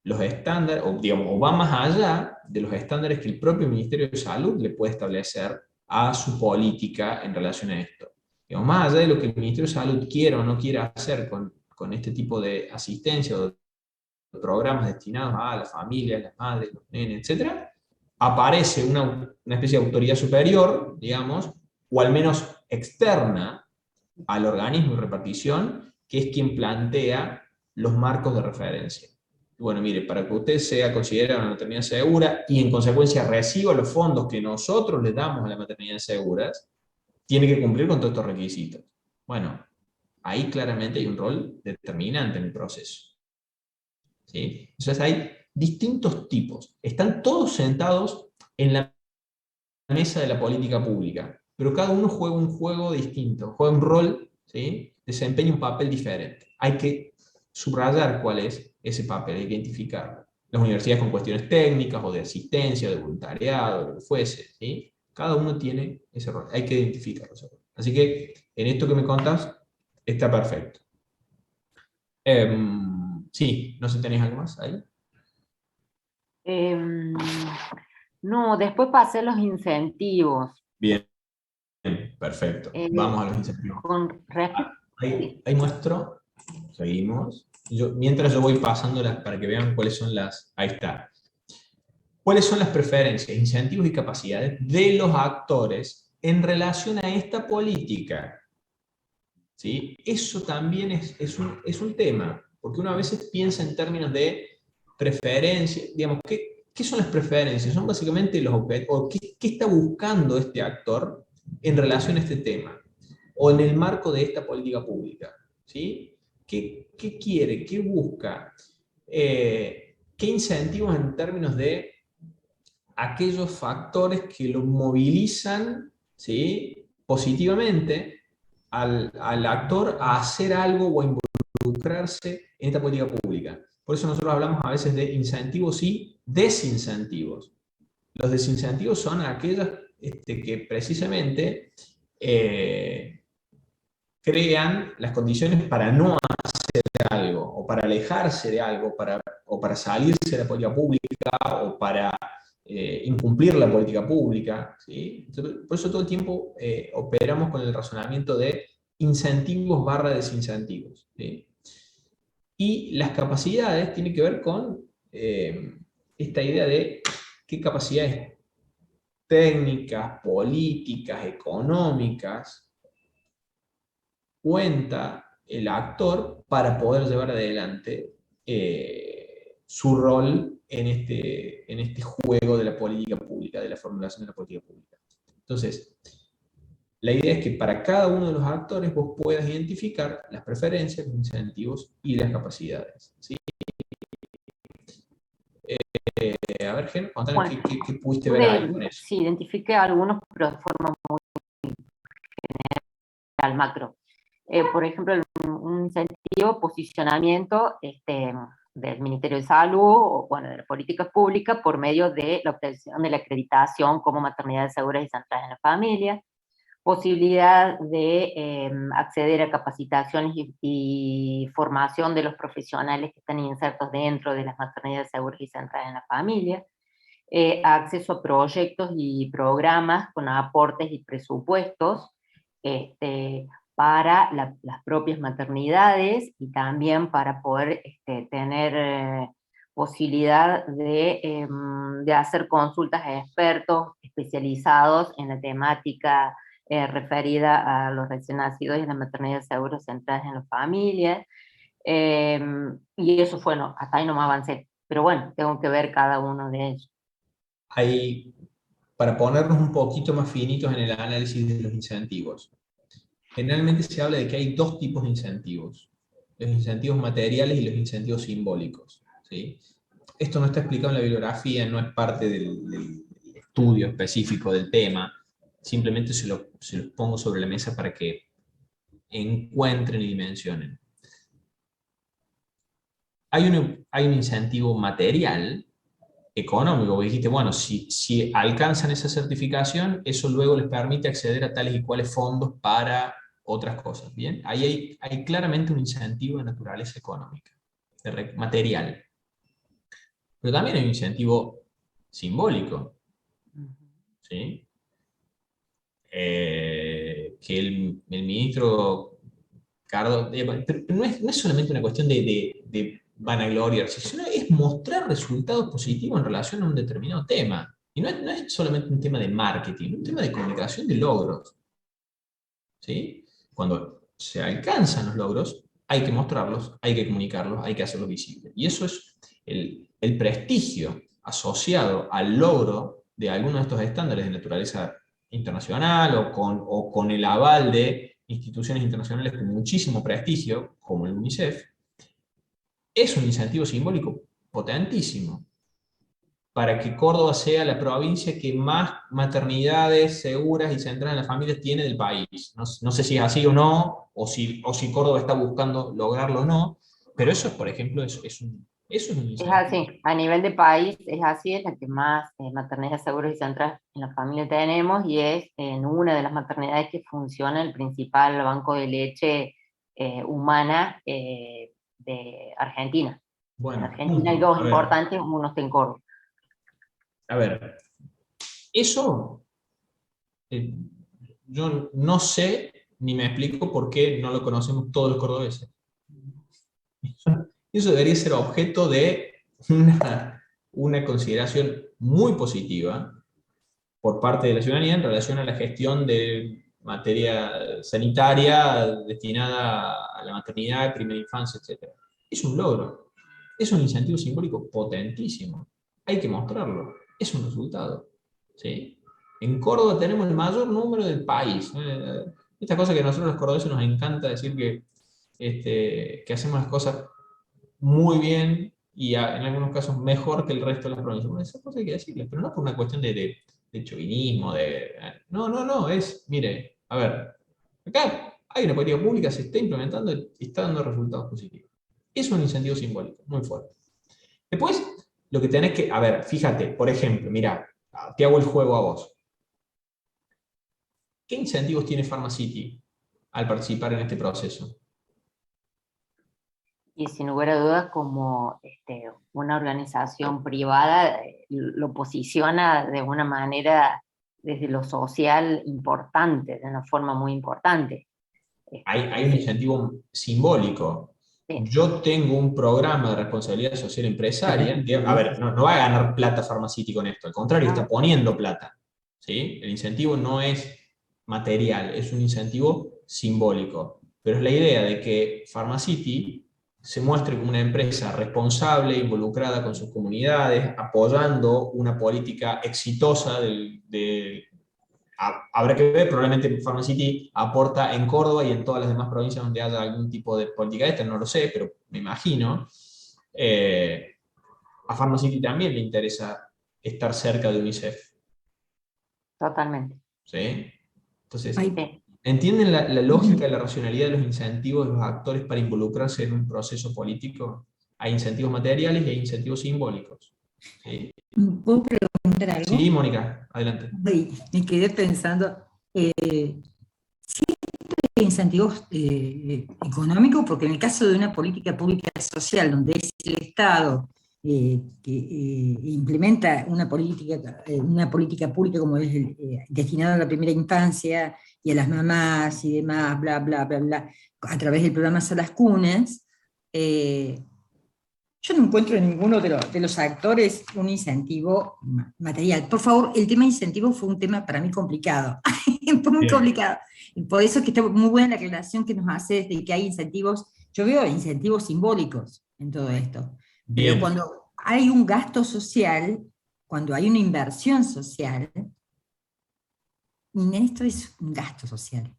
los estándares, o, digamos, o va más allá de los estándares que el propio Ministerio de Salud le puede establecer a su política en relación a esto. Digamos, más allá de lo que el Ministerio de Salud quiera o no quiera hacer con este tipo de asistencia o de programas destinados a la familia, las madres, los nenes, etc., aparece una especie de autoridad superior, digamos, o al menos externa al organismo de repartición, que es quien plantea los marcos de referencia. Bueno, mire, para que usted sea considerada una maternidad segura y en consecuencia reciba los fondos que nosotros le damos a las maternidades seguras, tiene que cumplir con todos estos requisitos. Bueno, ahí claramente hay un rol determinante en el proceso. ¿Sí? Entonces hay distintos tipos. Están todos sentados en la mesa de la política pública, pero cada uno juega un juego distinto, juega un rol, ¿sí? Desempeña un papel diferente. Hay que subrayar cuál es ese papel, hay que identificarlo. Las universidades con cuestiones técnicas o de asistencia, de voluntariado, lo que fuese, ¿sí? Cada uno tiene ese rol, hay que identificarlo. Así que en esto que me contas, está perfecto. Sí, no sé, ¿tenéis algo más ahí? Em, no, después pasé los incentivos. Bien, perfecto. Eh, Vamos a los incentivos. con respecto, Ahí muestro, seguimos. Mientras yo voy pasándolas para que vean cuáles son las. Ahí está. ¿Cuáles son las preferencias, incentivos y capacidades de los actores en relación a esta política? ¿Sí? Eso también es un tema, porque uno a veces piensa en términos de preferencia, digamos, ¿qué son las preferencias? Son básicamente los objetos, o qué está buscando este actor en relación a este tema. o en el marco de esta política pública, ¿sí? ¿Qué quiere? ¿Qué busca? ¿Qué incentivos en términos de aquellos factores que lo movilizan, ¿sí?, positivamente al actor a hacer algo o a involucrarse en esta política pública? Por eso nosotros hablamos a veces de incentivos y desincentivos. Los desincentivos son aquellos que precisamente crean las condiciones para no hacer algo, o para alejarse de algo, o para salirse de la política pública, o para incumplir la política pública, ¿sí? Entonces, por eso todo el tiempo operamos con el razonamiento de incentivos barra desincentivos, ¿sí? Y las capacidades tienen que ver con esta idea de qué capacidades técnicas, políticas, económicas cuenta el actor para poder llevar adelante su rol en este juego de la política pública, de la formulación de la política pública. Entonces, la idea es que para cada uno de los actores vos puedas identificar las preferencias, los incentivos y las capacidades, ¿sí? A ver, Gen, contame Bueno, qué pudiste ver ahí con eso. sí, identifiqué algunos, pero de forma muy general, macro. Por ejemplo, un incentivo, posicionamiento del Ministerio de Salud, o bueno, de las políticas públicas, por medio de la obtención de la acreditación como maternidades seguras y centradas en la familia, posibilidad de acceder a capacitaciones y formación de los profesionales que están insertos dentro de las maternidades seguras y centradas en la familia, acceso a proyectos y programas con aportes y presupuestos para las propias maternidades, y también para poder tener posibilidad de hacer consultas a expertos especializados en la temática referida a los recién nacidos y la maternidad segura centradas en las familias. Y eso fue, no, hasta ahí no me avancé, pero bueno, tengo que ver cada uno de ellos. Ahí, para ponernos un poquito más finitos en el análisis de los incentivos, generalmente se habla de que hay dos tipos de incentivos: los incentivos materiales y los incentivos simbólicos, ¿sí? Esto no está explicado en la bibliografía, no es parte del estudio específico del tema, simplemente se los pongo sobre la mesa para que encuentren y dimensionen. Hay un incentivo material, económico, porque dijiste, bueno, si alcanzan esa certificación, eso luego les permite acceder a tales y cuales fondos para otras cosas, ¿bien? Ahí hay claramente un incentivo de naturaleza económica, material. Pero también hay un incentivo simbólico, ¿sí? Que el ministro Cardo, pero no es solamente una cuestión de vanagloriarse, sino es mostrar resultados positivos en relación a un determinado tema. Y no es solamente un tema de marketing, es un tema de comunicación de logros, ¿sí? Cuando se alcanzan los logros, hay que mostrarlos, hay que comunicarlos, hay que hacerlos visibles. Y eso es el prestigio asociado al logro de algunos de estos estándares de naturaleza internacional, o con el aval de instituciones internacionales con muchísimo prestigio, como el UNICEF. Es un incentivo simbólico potentísimo para que Córdoba sea la provincia que más maternidades seguras y centradas en las familias tiene del país. No sé si es así o no, o si Córdoba está buscando lograrlo o no, pero eso, por ejemplo, es un incentivo. Es así, a nivel de país es así, es la que más maternidades seguras y centradas en la familia tenemos, y es en una de las maternidades que funciona el principal banco de leche humana de Argentina. Bueno, En Argentina hay dos importantes, uno está en Córdoba. A ver, eso yo no sé ni me explico por qué no lo conocemos todos los cordobeses. Eso debería ser objeto de una consideración muy positiva por parte de la ciudadanía en relación a la gestión de materia sanitaria destinada a la maternidad, primera infancia, etc. Es un logro, es un incentivo simbólico potentísimo. Hay que mostrarlo, es un resultado, ¿sí? En Córdoba tenemos el mayor número del país. Esta cosa que a nosotros los cordobeses nos encanta decir que hacemos las cosas muy bien y en algunos casos mejor que el resto de las provincias. Bueno, esas cosas hay que decirles, pero no por una cuestión de chauvinismo, no, mire, a ver, acá hay una política pública, se está implementando y está dando resultados positivos. Es un incentivo simbólico, muy fuerte. Después, lo que tenés que, a ver, fíjate, por ejemplo, mira, te hago el juego a vos. ¿Qué incentivos tiene Pharmacity al participar en este proceso? Y sin lugar a dudas, como una organización privada, lo posiciona de una manera desde lo social importante, de una forma muy importante. Hay un incentivo simbólico. Sí. Yo tengo un programa de responsabilidad social empresaria que, a ver, no va a ganar plata Pharmacity con esto, al contrario, está poniendo plata. ¿Sí? El incentivo no es material, es un incentivo simbólico. Pero es la idea de que Pharmacity se muestre como una empresa responsable, involucrada con sus comunidades, apoyando una política exitosa habrá que ver, probablemente Pharmacity aporta en Córdoba y en todas las demás provincias donde haya algún tipo de política esta, no lo sé, pero me imagino. A Pharmacity también le interesa estar cerca de UNICEF. Totalmente. ¿Sí? Entonces, Sí. ¿entienden la lógica y la racionalidad de los incentivos de los actores para involucrarse en un proceso político? Hay incentivos materiales y hay incentivos simbólicos. ¿Sí? ¿Puedo preguntar algo? Sí, Mónica, adelante. Ay, me quedé pensando, incentivos económicos, porque en el caso de una política pública social, donde es el Estado que implementa una política pública como es destinada a la primera infancia y a las mamás y demás, bla, bla, bla, bla, a través del programa Salas Cunas, yo no encuentro en ninguno de los actores un incentivo material. Por favor, el tema de incentivo fue un tema para mí complicado. Fue muy complicado. Y por eso es que está muy buena la aclaración que nos hace de que hay incentivos. Yo veo incentivos simbólicos en todo esto. Pero Bien. cuando hay un gasto social, cuando hay una inversión social, esto es un gasto social.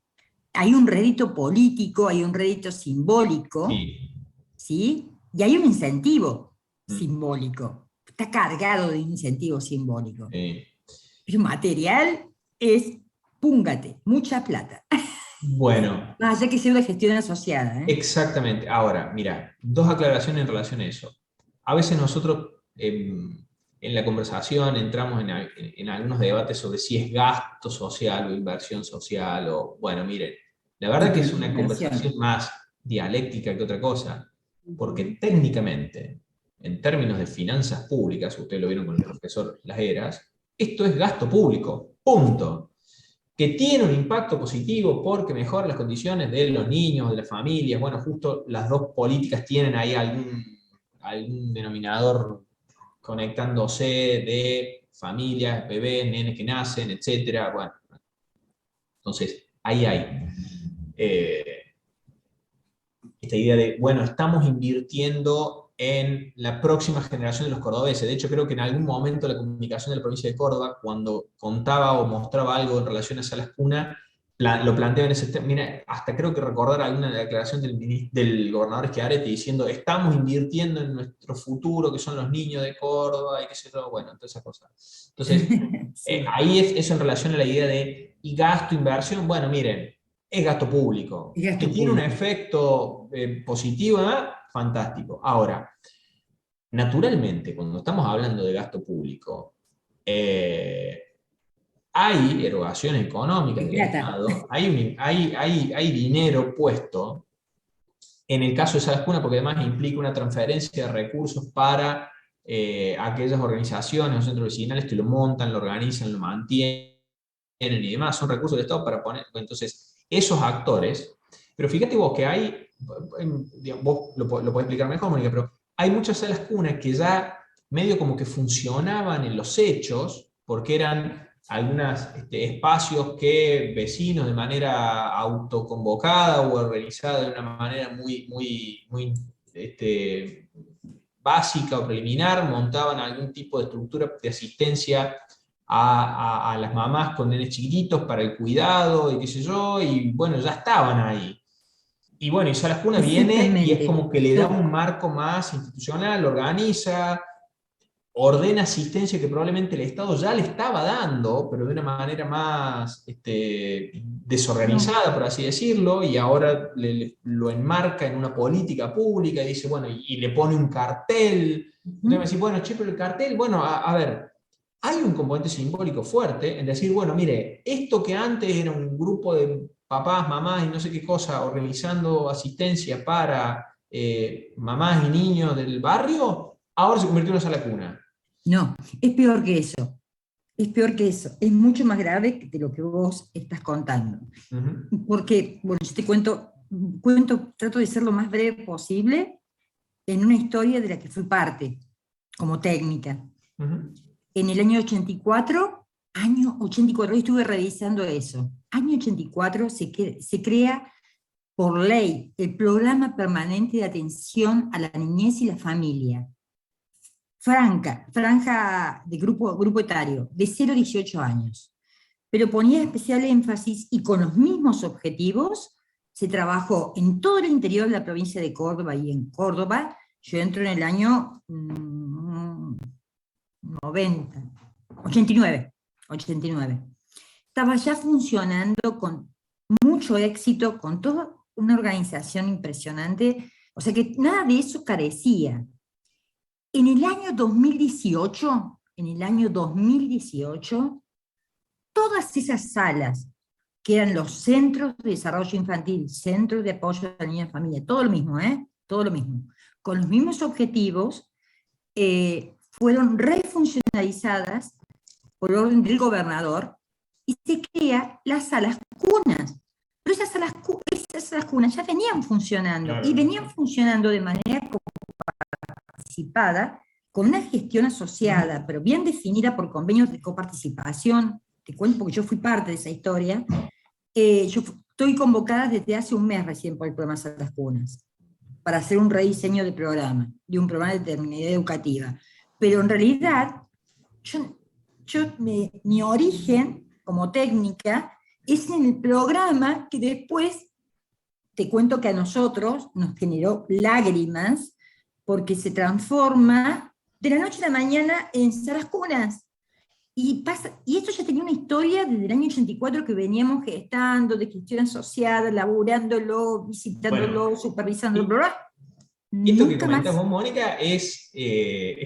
Hay un rédito político, hay un rédito simbólico, Sí. ¿sí? Y hay un incentivo simbólico. Está cargado de incentivo simbólico. Sí. Pero material es, púngate, mucha plata. Bueno, Más allá que sea una gestión asociada. exactamente. Ahora, mira, dos aclaraciones en relación a eso. A veces nosotros en la conversación entramos en algunos debates sobre si es gasto social o inversión social, o bueno, miren, la verdad que es una conversación más dialéctica que otra cosa, porque técnicamente, en términos de finanzas públicas, ustedes lo vieron con el profesor Las Heras, esto es gasto público, punto. Que tiene un impacto positivo porque mejora las condiciones de los niños, de las familias. Bueno, justo las dos políticas tienen ahí algún denominador conectándose de familias, bebés, nenes que nacen, etcétera. Bueno, entonces ahí hay esta idea de, bueno, estamos invirtiendo en la próxima generación de los cordobeses. De hecho, creo que en algún momento la comunicación de la provincia de Córdoba, cuando contaba o mostraba algo en relación a Salas Cuna, lo planteaba en ese tema. Mira, hasta creo que recordar alguna declaración del gobernador Schiaretti diciendo, estamos invirtiendo en nuestro futuro, que son los niños de Córdoba, y qué sé yo, bueno, todas esas cosas. Entonces, Sí. ahí es eso en relación a la idea de, y gasto, inversión, bueno, miren, es gasto público. Es Que gasto tiene un público. efecto positivo, ¿verdad? Fantástico. Ahora, naturalmente, cuando estamos hablando de gasto público, hay erogaciones económicas Es del plata. Estado, hay dinero puesto, en el caso de Salas Cuna, porque además implica una transferencia de recursos para aquellas organizaciones o centros vecinales que lo montan, lo organizan, lo mantienen y demás, son recursos del Estado para poner, entonces, esos actores, pero fíjate vos que hay, vos lo podés explicar mejor, Mónica, pero hay muchas salas cunas que ya medio como que funcionaban en los hechos, porque eran algunos espacios que vecinos de manera autoconvocada o organizada de una manera muy básica o preliminar montaban algún tipo de estructura de asistencia a las mamás con nenes chiquititos para el cuidado y qué sé yo, y bueno, ya estaban ahí. Y bueno, y Salas Cuna viene y es Exactamente. como que le da un marco más institucional, organiza, ordena asistencia que probablemente el Estado ya le estaba dando, pero de una manera más No, desorganizada, por así decirlo, y ahora lo enmarca en una política pública y dice, bueno, y le pone un cartel. Entonces me ujú, decís, bueno, che, pero el cartel, bueno, a ver, hay un componente simbólico fuerte en decir, bueno, mire, esto que antes era un grupo de papás, mamás y no sé qué cosa organizando asistencia para mamás y niños del barrio, ahora se convirtió en una sala cuna. no, es peor que eso. Es peor que eso. Es mucho más grave de lo que vos estás contando. Ujú, Porque, bueno, yo te trato de ser lo más breve posible en una historia de la que fui parte, como técnica. ujú. En el año 84, hoy estuve revisando eso, año 84 se crea por ley el Programa Permanente de Atención a la Niñez y la Familia, franja de grupo etario, de 0 a 18 años. Pero ponía especial énfasis y con los mismos objetivos se trabajó en todo el interior de la provincia de Córdoba y en Córdoba. Yo entro en el año 90, 89, 89. Estaba ya funcionando con mucho éxito, con toda una organización impresionante, o sea que nada de eso carecía. En el año 2018, todas esas salas, que eran los centros de desarrollo infantil, centros de apoyo a la niña y familia, todo lo mismo, ¿eh? Todo lo mismo, con los mismos objetivos, fueron refuncionalizadas por orden del gobernador y se crea las salas cunas. Pero esas salas cunas ya venían funcionando y Claro. venían funcionando de manera participada, con una gestión asociada, pero bien definida por convenios de coparticipación. Te cuento porque yo fui parte de esa historia. Estoy convocada desde hace un mes recién por el programa Salas Cunas, para hacer un rediseño de programa, de un programa de terminalidad educativa. Pero en realidad, mi origen como técnica es en el programa que después, te cuento que a nosotros nos generó lágrimas, porque se transforma de la noche a la mañana en Salas Cunas. Y esto ya tenía una historia desde el año 84 que veníamos gestando, de gestión asociada, laburándolo, Bueno, visitándolo, supervisándolo, y bla, bla. esto que Nunca comentas más. vos, Mónica, es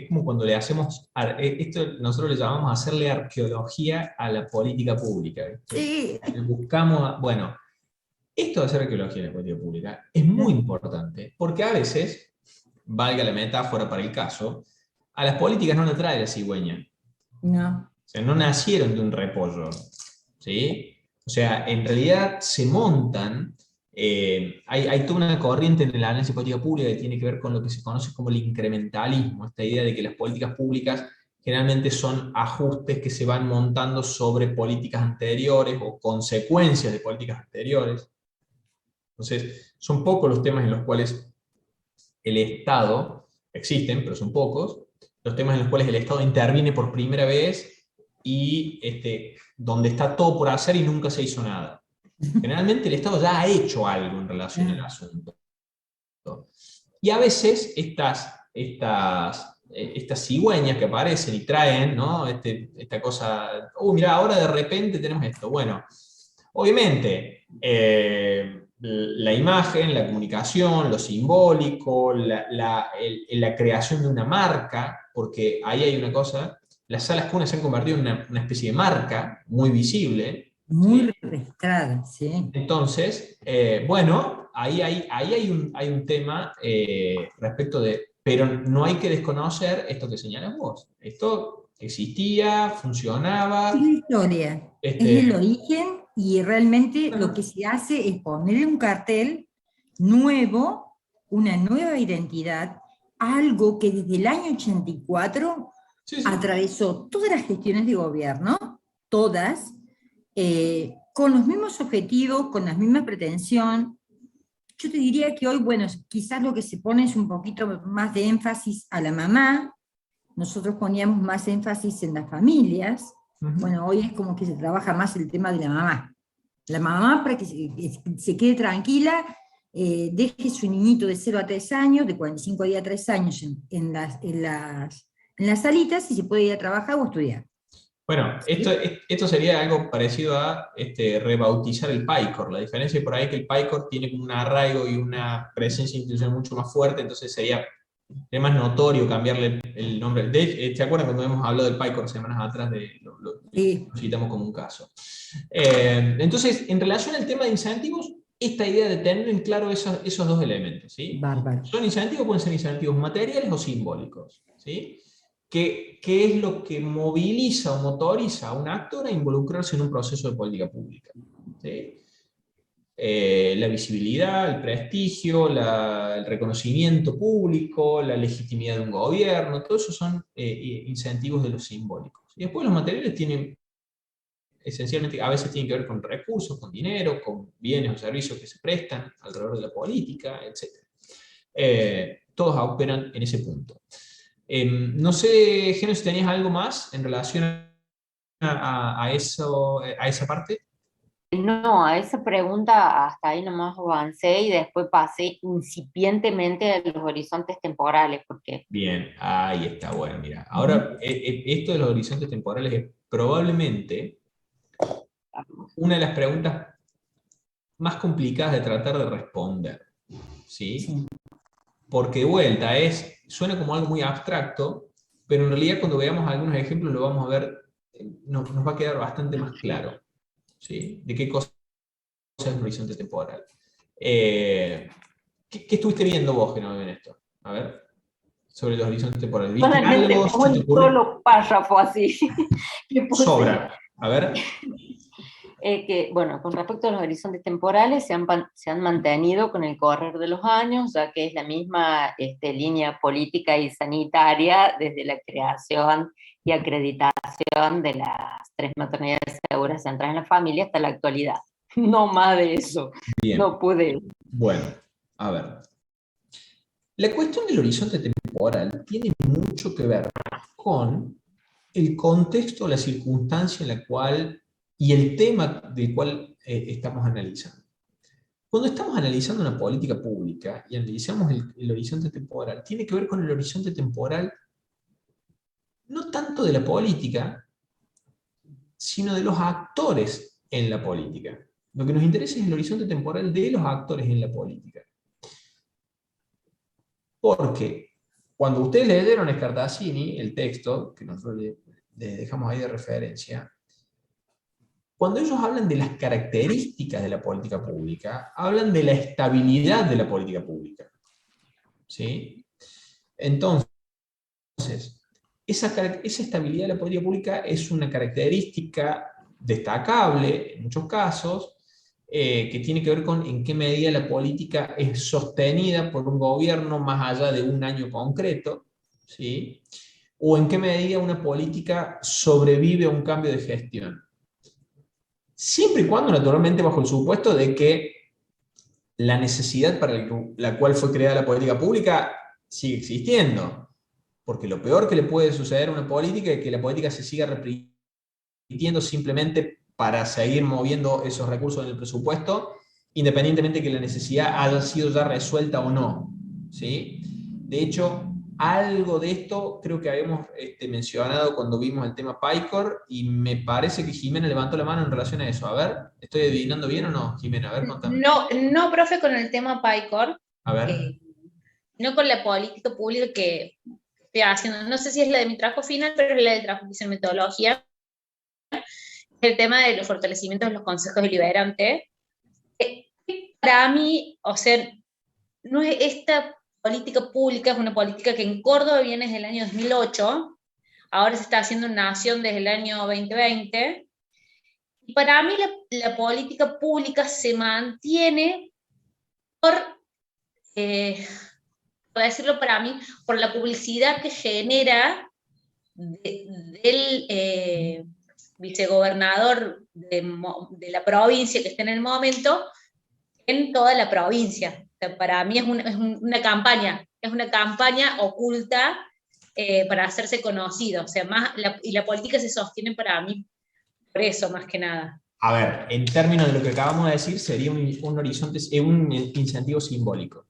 como cuando le hacemos, esto nosotros le llamamos hacerle arqueología a la política pública, ¿viste? Sí. Buscamos, bueno, esto de hacer arqueología en la política pública es muy importante, porque a veces, valga la metáfora para el caso, a las políticas no le trae la cigüeña. No. O sea, no nacieron de un repollo, ¿sí? O sea, en realidad se montan, hay toda una corriente en el análisis de política pública que tiene que ver con lo que se conoce como el incrementalismo, esta idea de que las políticas públicas generalmente son ajustes que se van montando sobre políticas anteriores o consecuencias de políticas anteriores. Entonces, son pocos los temas en los cuales el Estado, existen, pero son pocos, los temas en los cuales el Estado interviene por primera vez y donde está todo por hacer y nunca se hizo nada. Generalmente el Estado ya ha hecho algo en relación al asunto. Y a veces estas cigüeñas que aparecen y traen, ¿no? Esta cosa, mira, ahora de repente tenemos esto. Bueno, obviamente, la imagen, la comunicación, lo simbólico, la creación de una marca, porque ahí hay una cosa, las salas cunas se han convertido en una especie de marca muy visible, ¿sí? Muy registrada, sí. Entonces, bueno, hay un tema respecto de, pero no hay que desconocer esto que señalas vos. Esto existía, Es funcionaba, la historia, es el este, origen y realmente lo que se hace es ponerle un cartel nuevo, una nueva identidad, algo que desde el año 84 sí, sí. atravesó todas las gestiones de gobierno, todas, con los mismos objetivos, con la misma pretensión. Yo te diría que hoy, bueno, quizás lo que se pone es un poquito más de énfasis a la mamá, nosotros poníamos más énfasis en las familias, Bueno, hoy es como que se trabaja más el tema de la mamá. La mamá para que se quede tranquila, deje su niñito de 0 a 3 años, de 45 días a 3 años en las salitas y se puede ir a trabajar o estudiar. Bueno, ¿Sí? esto sería algo parecido a rebautizar el PyCore. La diferencia por ahí es que el PyCore tiene como un arraigo y una presencia institucional mucho más fuerte, entonces sería más notorio cambiarle el nombre. ¿Te acuerdas cuando hemos hablado del PyCore semanas atrás? Sí, Lo citamos como un caso. Entonces, en relación al tema de incentivos, esta idea de tener en claro esos dos elementos, ¿sí? bárbaro. Son incentivos, pueden ser incentivos materiales o simbólicos, ¿sí? ¿Qué es lo que moviliza o motoriza a un actor a involucrarse en un proceso de política pública? ¿Sí? La visibilidad, el prestigio, el reconocimiento público, la legitimidad de un gobierno, todo eso son incentivos de los simbólicos. Y después los materiales tienen, esencialmente, a veces tienen que ver con recursos, con dinero, con bienes o servicios que se prestan alrededor de la política, etc. Todos operan en ese punto. No sé, Geno, si tenías algo más en relación a esa parte. No, a esa pregunta hasta ahí nomás avancé y después pasé incipientemente a los horizontes temporales, porque Bien, ahí está, bueno, mira. Ujú. Ahora, esto de los horizontes temporales es probablemente una de las preguntas más complicadas de tratar de responder, ¿sí? Sí. Porque de vuelta, suena como algo muy abstracto, pero en realidad cuando veamos algunos ejemplos lo vamos a ver, nos va a quedar bastante más claro, ¿sí? De qué cosa es un horizonte temporal. ¿Qué estuviste viendo vos, Genoveva, en esto? A ver, sobre los horizontes temporales. ¿Viste solamente algo? como ¿Se te un ocurre? solo párrafo así que puse. Sobra. A ver. Que, bueno, con respecto a los horizontes temporales, se han mantenido con el correr de los años, ya que es la misma línea política y sanitaria desde la creación y acreditación de las 3 maternidades seguras centradas en la familia hasta la actualidad. No más de eso. Bien. No pude. Bueno, a ver. La cuestión del horizonte temporal tiene mucho que ver con el contexto, la circunstancia en la cual y el tema del cual estamos analizando. Cuando estamos analizando una política pública y analizamos el horizonte temporal, tiene que ver con el horizonte temporal no tanto de la política, sino de los actores en la política. Lo que nos interesa es el horizonte temporal de los actores en la política. Porque cuando ustedes leyeron a Scartazzini, el texto, que nosotros le dejamos ahí de referencia, cuando ellos hablan de las características de la política pública, hablan de la estabilidad de la política pública. ¿Sí? Entonces, esa estabilidad de la política pública es una característica destacable en muchos casos, que tiene que ver con en qué medida la política es sostenida por un gobierno más allá de un año concreto, ¿sí? O en qué medida una política sobrevive a un cambio de gestión. Siempre y cuando, naturalmente, bajo el supuesto de que la necesidad para la cual fue creada la política pública sigue existiendo. Porque lo peor que le puede suceder a una política es que la política se siga repitiendo simplemente para seguir moviendo esos recursos en el presupuesto, independientemente de que la necesidad haya sido ya resuelta o no. ¿Sí? De hecho, algo de esto creo que habíamos mencionado cuando vimos el tema PyCore y me parece que Jimena levantó la mano en relación a eso. A ver, ¿estoy adivinando bien o no, Jimena? A ver, contame. No, no, profe, con el tema PyCore, A ver. no con la política pública que estoy haciendo. No sé si es la de mi trabajo final, pero es la del trabajo que hice en metodología. El tema de los fortalecimientos de los consejos deliberantes. Para mí, o sea, no es esta política pública, es una política que en Córdoba viene desde el año 2008, ahora se está haciendo en Nación desde el año 2020. Y para mí la política pública se mantiene por, por decirlo para mí, por la publicidad que genera del vicegobernador de la provincia que está en el momento en toda la provincia. O sea, para mí es una campaña oculta para hacerse conocido. O sea, y la política se sostiene para mí por eso, más que nada. A ver, en términos de lo que acabamos de decir, sería un horizonte, un incentivo simbólico.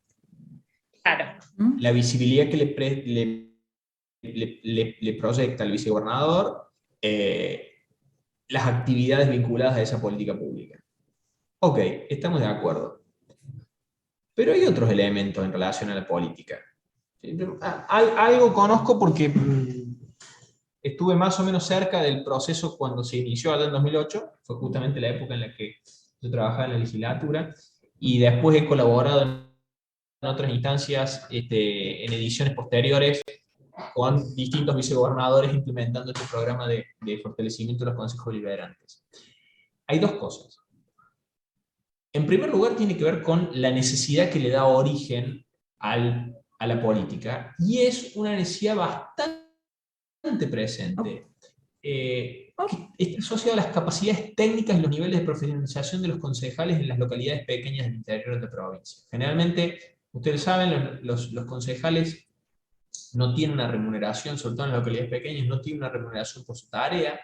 Claro. La visibilidad que le proyecta al vicegobernador las actividades vinculadas a esa política pública. Ok, estamos de acuerdo. Pero hay otros elementos en relación a la política. Algo conozco porque estuve más o menos cerca del proceso cuando se inició allá en 2008, fue justamente la época en la que yo trabajaba en la legislatura, y después he colaborado en otras instancias, en ediciones posteriores, con distintos vicegobernadores implementando este programa de fortalecimiento de los consejos deliberantes. Hay dos cosas. En primer lugar, tiene que ver con la necesidad que le da origen a la política, y es una necesidad bastante presente, que está asociada a las capacidades técnicas y los niveles de profesionalización de los concejales en las localidades pequeñas del interior de la provincia. Generalmente, ustedes saben, los concejales no tienen una remuneración, sobre todo en las localidades pequeñas, no tienen una remuneración por su tarea,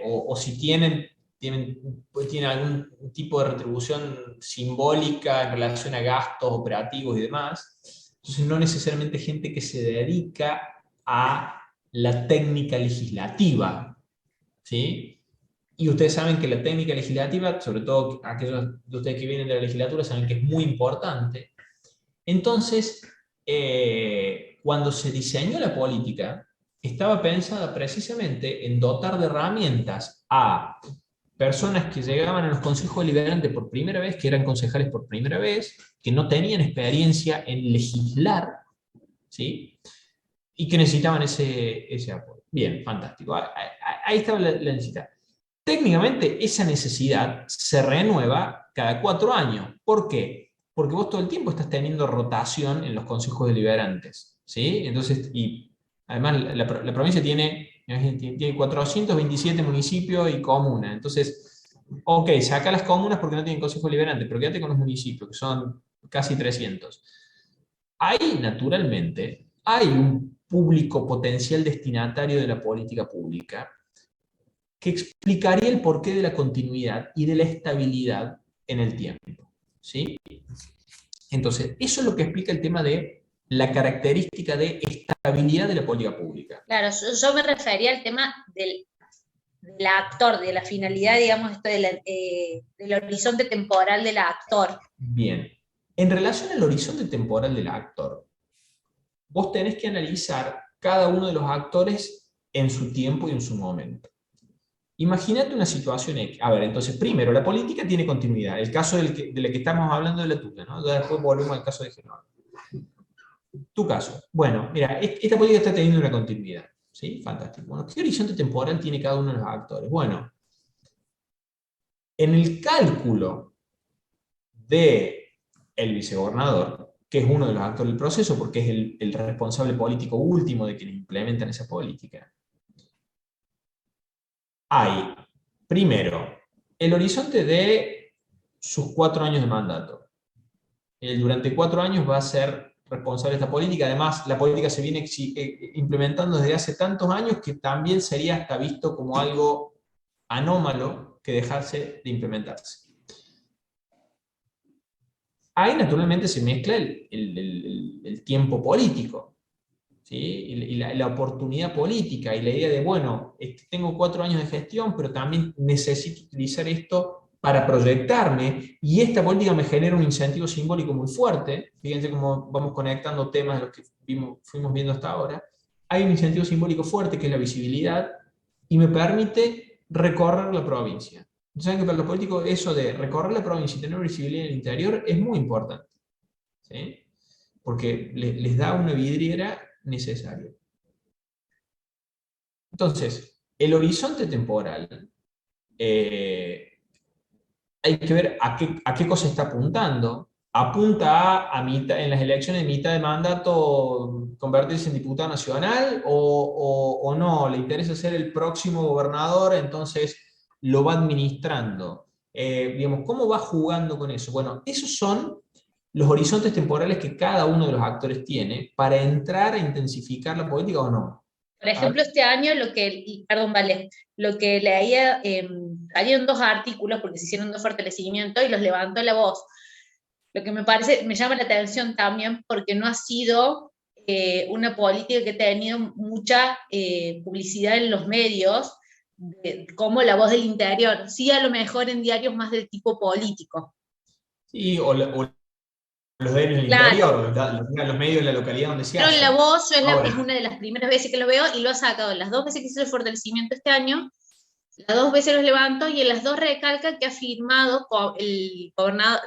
o si tienen algún tipo de retribución simbólica en relación a gastos operativos y demás. Entonces no necesariamente gente que se dedica a la técnica legislativa, ¿sí? Y ustedes saben que la técnica legislativa, sobre todo aquellos de ustedes que vienen de la legislatura, saben que es muy importante. Entonces, cuando se diseñó la política, estaba pensada precisamente en dotar de herramientas a personas que llegaban a los consejos deliberantes por primera vez, que eran concejales por primera vez, que no tenían experiencia en legislar, ¿sí? Y que necesitaban ese apoyo. Bien, fantástico. Ahí estaba la necesidad. Técnicamente, esa necesidad se renueva cada 4 años. ¿Por qué? Porque vos todo el tiempo estás teniendo rotación en los consejos deliberantes, ¿sí? Entonces, y además la provincia tiene 427 municipios y comunas. Entonces, ok, saca las comunas porque no tienen consejo deliberante, pero quédate con los municipios, que son casi 300. Ahí, naturalmente, hay un público potencial destinatario de la política pública que explicaría el porqué de la continuidad y de la estabilidad en el tiempo, ¿sí? Entonces, eso es lo que explica el tema de la característica de estabilidad de la política pública. Claro, yo me refería al tema del actor, de la finalidad, digamos, esto del horizonte temporal del actor. Bien. En relación al horizonte temporal del actor, vos tenés que analizar cada uno de los actores en su tiempo y en su momento. Imagínate una situación X. A ver, entonces, primero, la política tiene continuidad. El caso de la que estamos hablando de la tuya, ¿no? Ya después volvemos al caso de Genova. Tu caso. Bueno, mira, esta política está teniendo una continuidad. ¿Sí? Fantástico. Bueno, ¿qué horizonte temporal tiene cada uno de los actores? Bueno, en el cálculo del vicegobernador, que es uno de los actores del proceso, porque es el responsable político último de quienes implementan esa política, hay, primero, el horizonte de sus 4 años de mandato. Él durante 4 años va a ser responsable de esta política. Además, la política se viene implementando desde hace tantos años que también sería hasta visto como algo anómalo que dejase de implementarse. Ahí naturalmente se mezcla el tiempo político, ¿sí? Y la oportunidad política y la idea de, bueno, tengo 4 años de gestión, pero también necesito utilizar esto para proyectarme, y esta política me genera un incentivo simbólico muy fuerte. Fíjense cómo vamos conectando temas de los que fuimos viendo hasta ahora. Hay un incentivo simbólico fuerte que es la visibilidad, y me permite recorrer la provincia. Saben que para los políticos eso de recorrer la provincia y tener visibilidad en el interior es muy importante, ¿sí? Porque les da una vidriera necesaria. Entonces, el horizonte temporal, hay que ver a qué cosa está apuntando. Apunta en las elecciones de mitad de mandato convertirse en diputado nacional, o no, le interesa ser el próximo gobernador, entonces lo va administrando. Digamos, ¿cómo va jugando con eso? Bueno, esos son los horizontes temporales que cada uno de los actores tiene para entrar a intensificar la política o no. Por ejemplo, este año perdón, vale, lo que leía, salieron 2 artículos porque se hicieron 2 fortalecimientos y los levantó La Voz. Lo que me llama la atención también porque no ha sido una política que ha tenido mucha publicidad en los medios, como La Voz del Interior, sí a lo mejor en diarios más del tipo político. Sí, o los de en el Claro, interior, los medios de la localidad donde se pero en La hacen. Voz es Ahora, una de las primeras veces que lo veo y lo ha sacado. Las 2 veces que hizo el fortalecimiento este año, las 2 veces los levanto y en las 2 recalca que ha firmado, el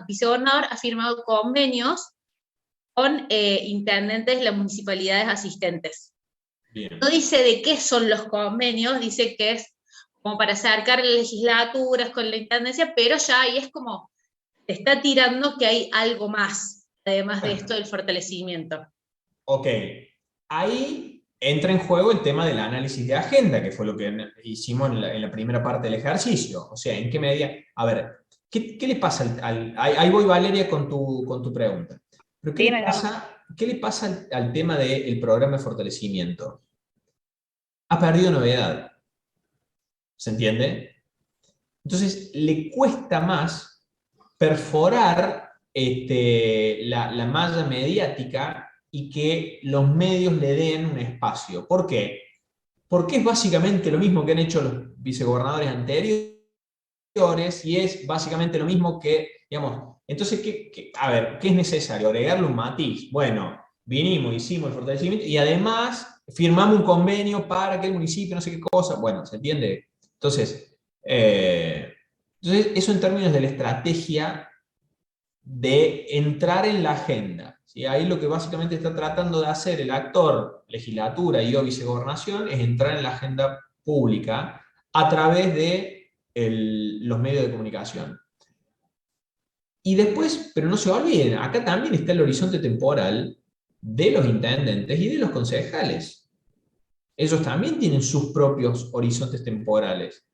vicegobernador ha firmado convenios con intendentes de las municipalidades asistentes. bien. No dice de qué son los convenios, dice que es como para acercar las legislaturas con la intendencia, pero ya ahí es como, te está tirando que hay algo más, además de esto del fortalecimiento. Ok, ahí entra en juego el tema del análisis de agenda, que fue lo que hicimos en la primera parte del ejercicio. O sea, ¿en qué medida? A ver, ¿qué le pasa ahí voy, Valeria, con tu pregunta. Pero Sí, ¿qué le pasa al tema del programa de fortalecimiento? Ha perdido novedad. ¿Se entiende? Entonces, le cuesta más perforar la malla mediática y que los medios le den un espacio. ¿Por qué? Porque es básicamente lo mismo que han hecho los vicegobernadores anteriores y es básicamente lo mismo que, digamos, entonces, a ver, ¿qué es necesario? ¿Agregarle un matiz? Bueno, vinimos, hicimos el fortalecimiento y además firmamos un convenio para que el municipio no sé qué cosa, bueno, ¿se entiende? Entonces, eso en términos de la estrategia de entrar en la agenda. ¿Sí? Ahí lo que básicamente está tratando de hacer el actor, legislatura y o vicegobernación, es entrar en la agenda pública a través de los medios de comunicación. Y después, pero no se olviden, acá también está el horizonte temporal de los intendentes y de los concejales. Ellos también tienen sus propios horizontes temporales,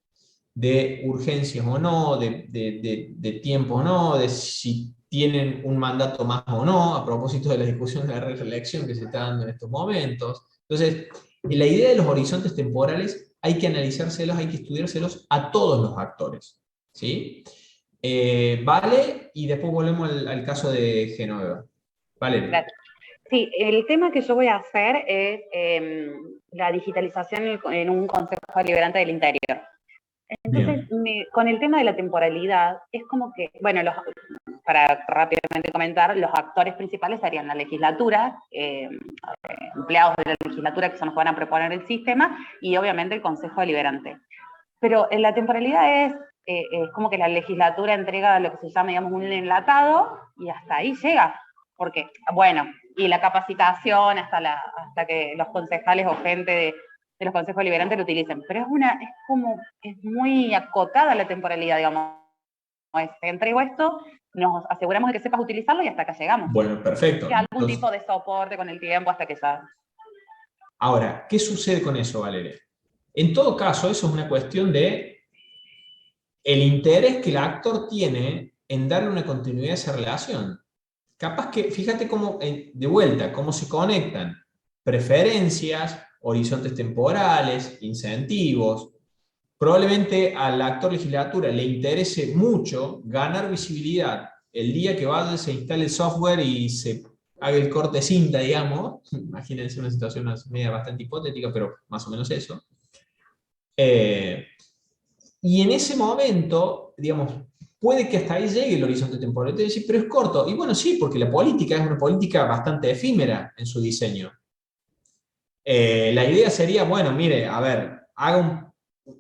de urgencias o no, de tiempo o no, de si tienen un mandato más o no, a propósito de la discusión de la reelección que se está dando en estos momentos. Entonces, la idea de los horizontes temporales hay que analizárselos, hay que estudiárselos a todos los actores. ¿Sí? Vale, y después volvemos al caso de Genoveva. Vale. Gracias. Sí, el tema que yo voy a hacer es la digitalización en un Consejo Deliberante del Interior. Entonces, con el tema de la temporalidad, es como que, bueno, para rápidamente comentar, los actores principales serían la legislatura, empleados de la legislatura que son los que van a proponer el sistema, y obviamente el Consejo Deliberante. Pero en la temporalidad es como que la legislatura entrega lo que se llama, digamos, un enlatado, y hasta ahí llega. Porque, bueno, y la capacitación hasta que los concejales o gente de los consejos deliberantes lo utilicen. Pero es muy acotada la temporalidad, digamos. Te entrego esto, nos aseguramos de que sepas utilizarlo y hasta acá llegamos. Bueno, perfecto. Que algún tipo de soporte con el tiempo hasta que ya... Ahora, ¿qué sucede con eso, Valeria? En todo caso, eso es una cuestión de el interés que el actor tiene en darle una continuidad a esa relación. Capaz que, fíjate cómo, de vuelta, cómo se conectan preferencias, horizontes temporales, incentivos. Probablemente al actor legislatura le interese mucho ganar visibilidad el día que vaya, se instale el software y se haga el corte cinta, digamos. Imagínense una situación media bastante hipotética, pero más o menos eso. Y en ese momento, digamos, puede que hasta ahí llegue el horizonte temporal. Te decís, pero es corto. Y bueno, sí, porque la política es una política bastante efímera en su diseño. La idea sería, bueno, mire, a ver,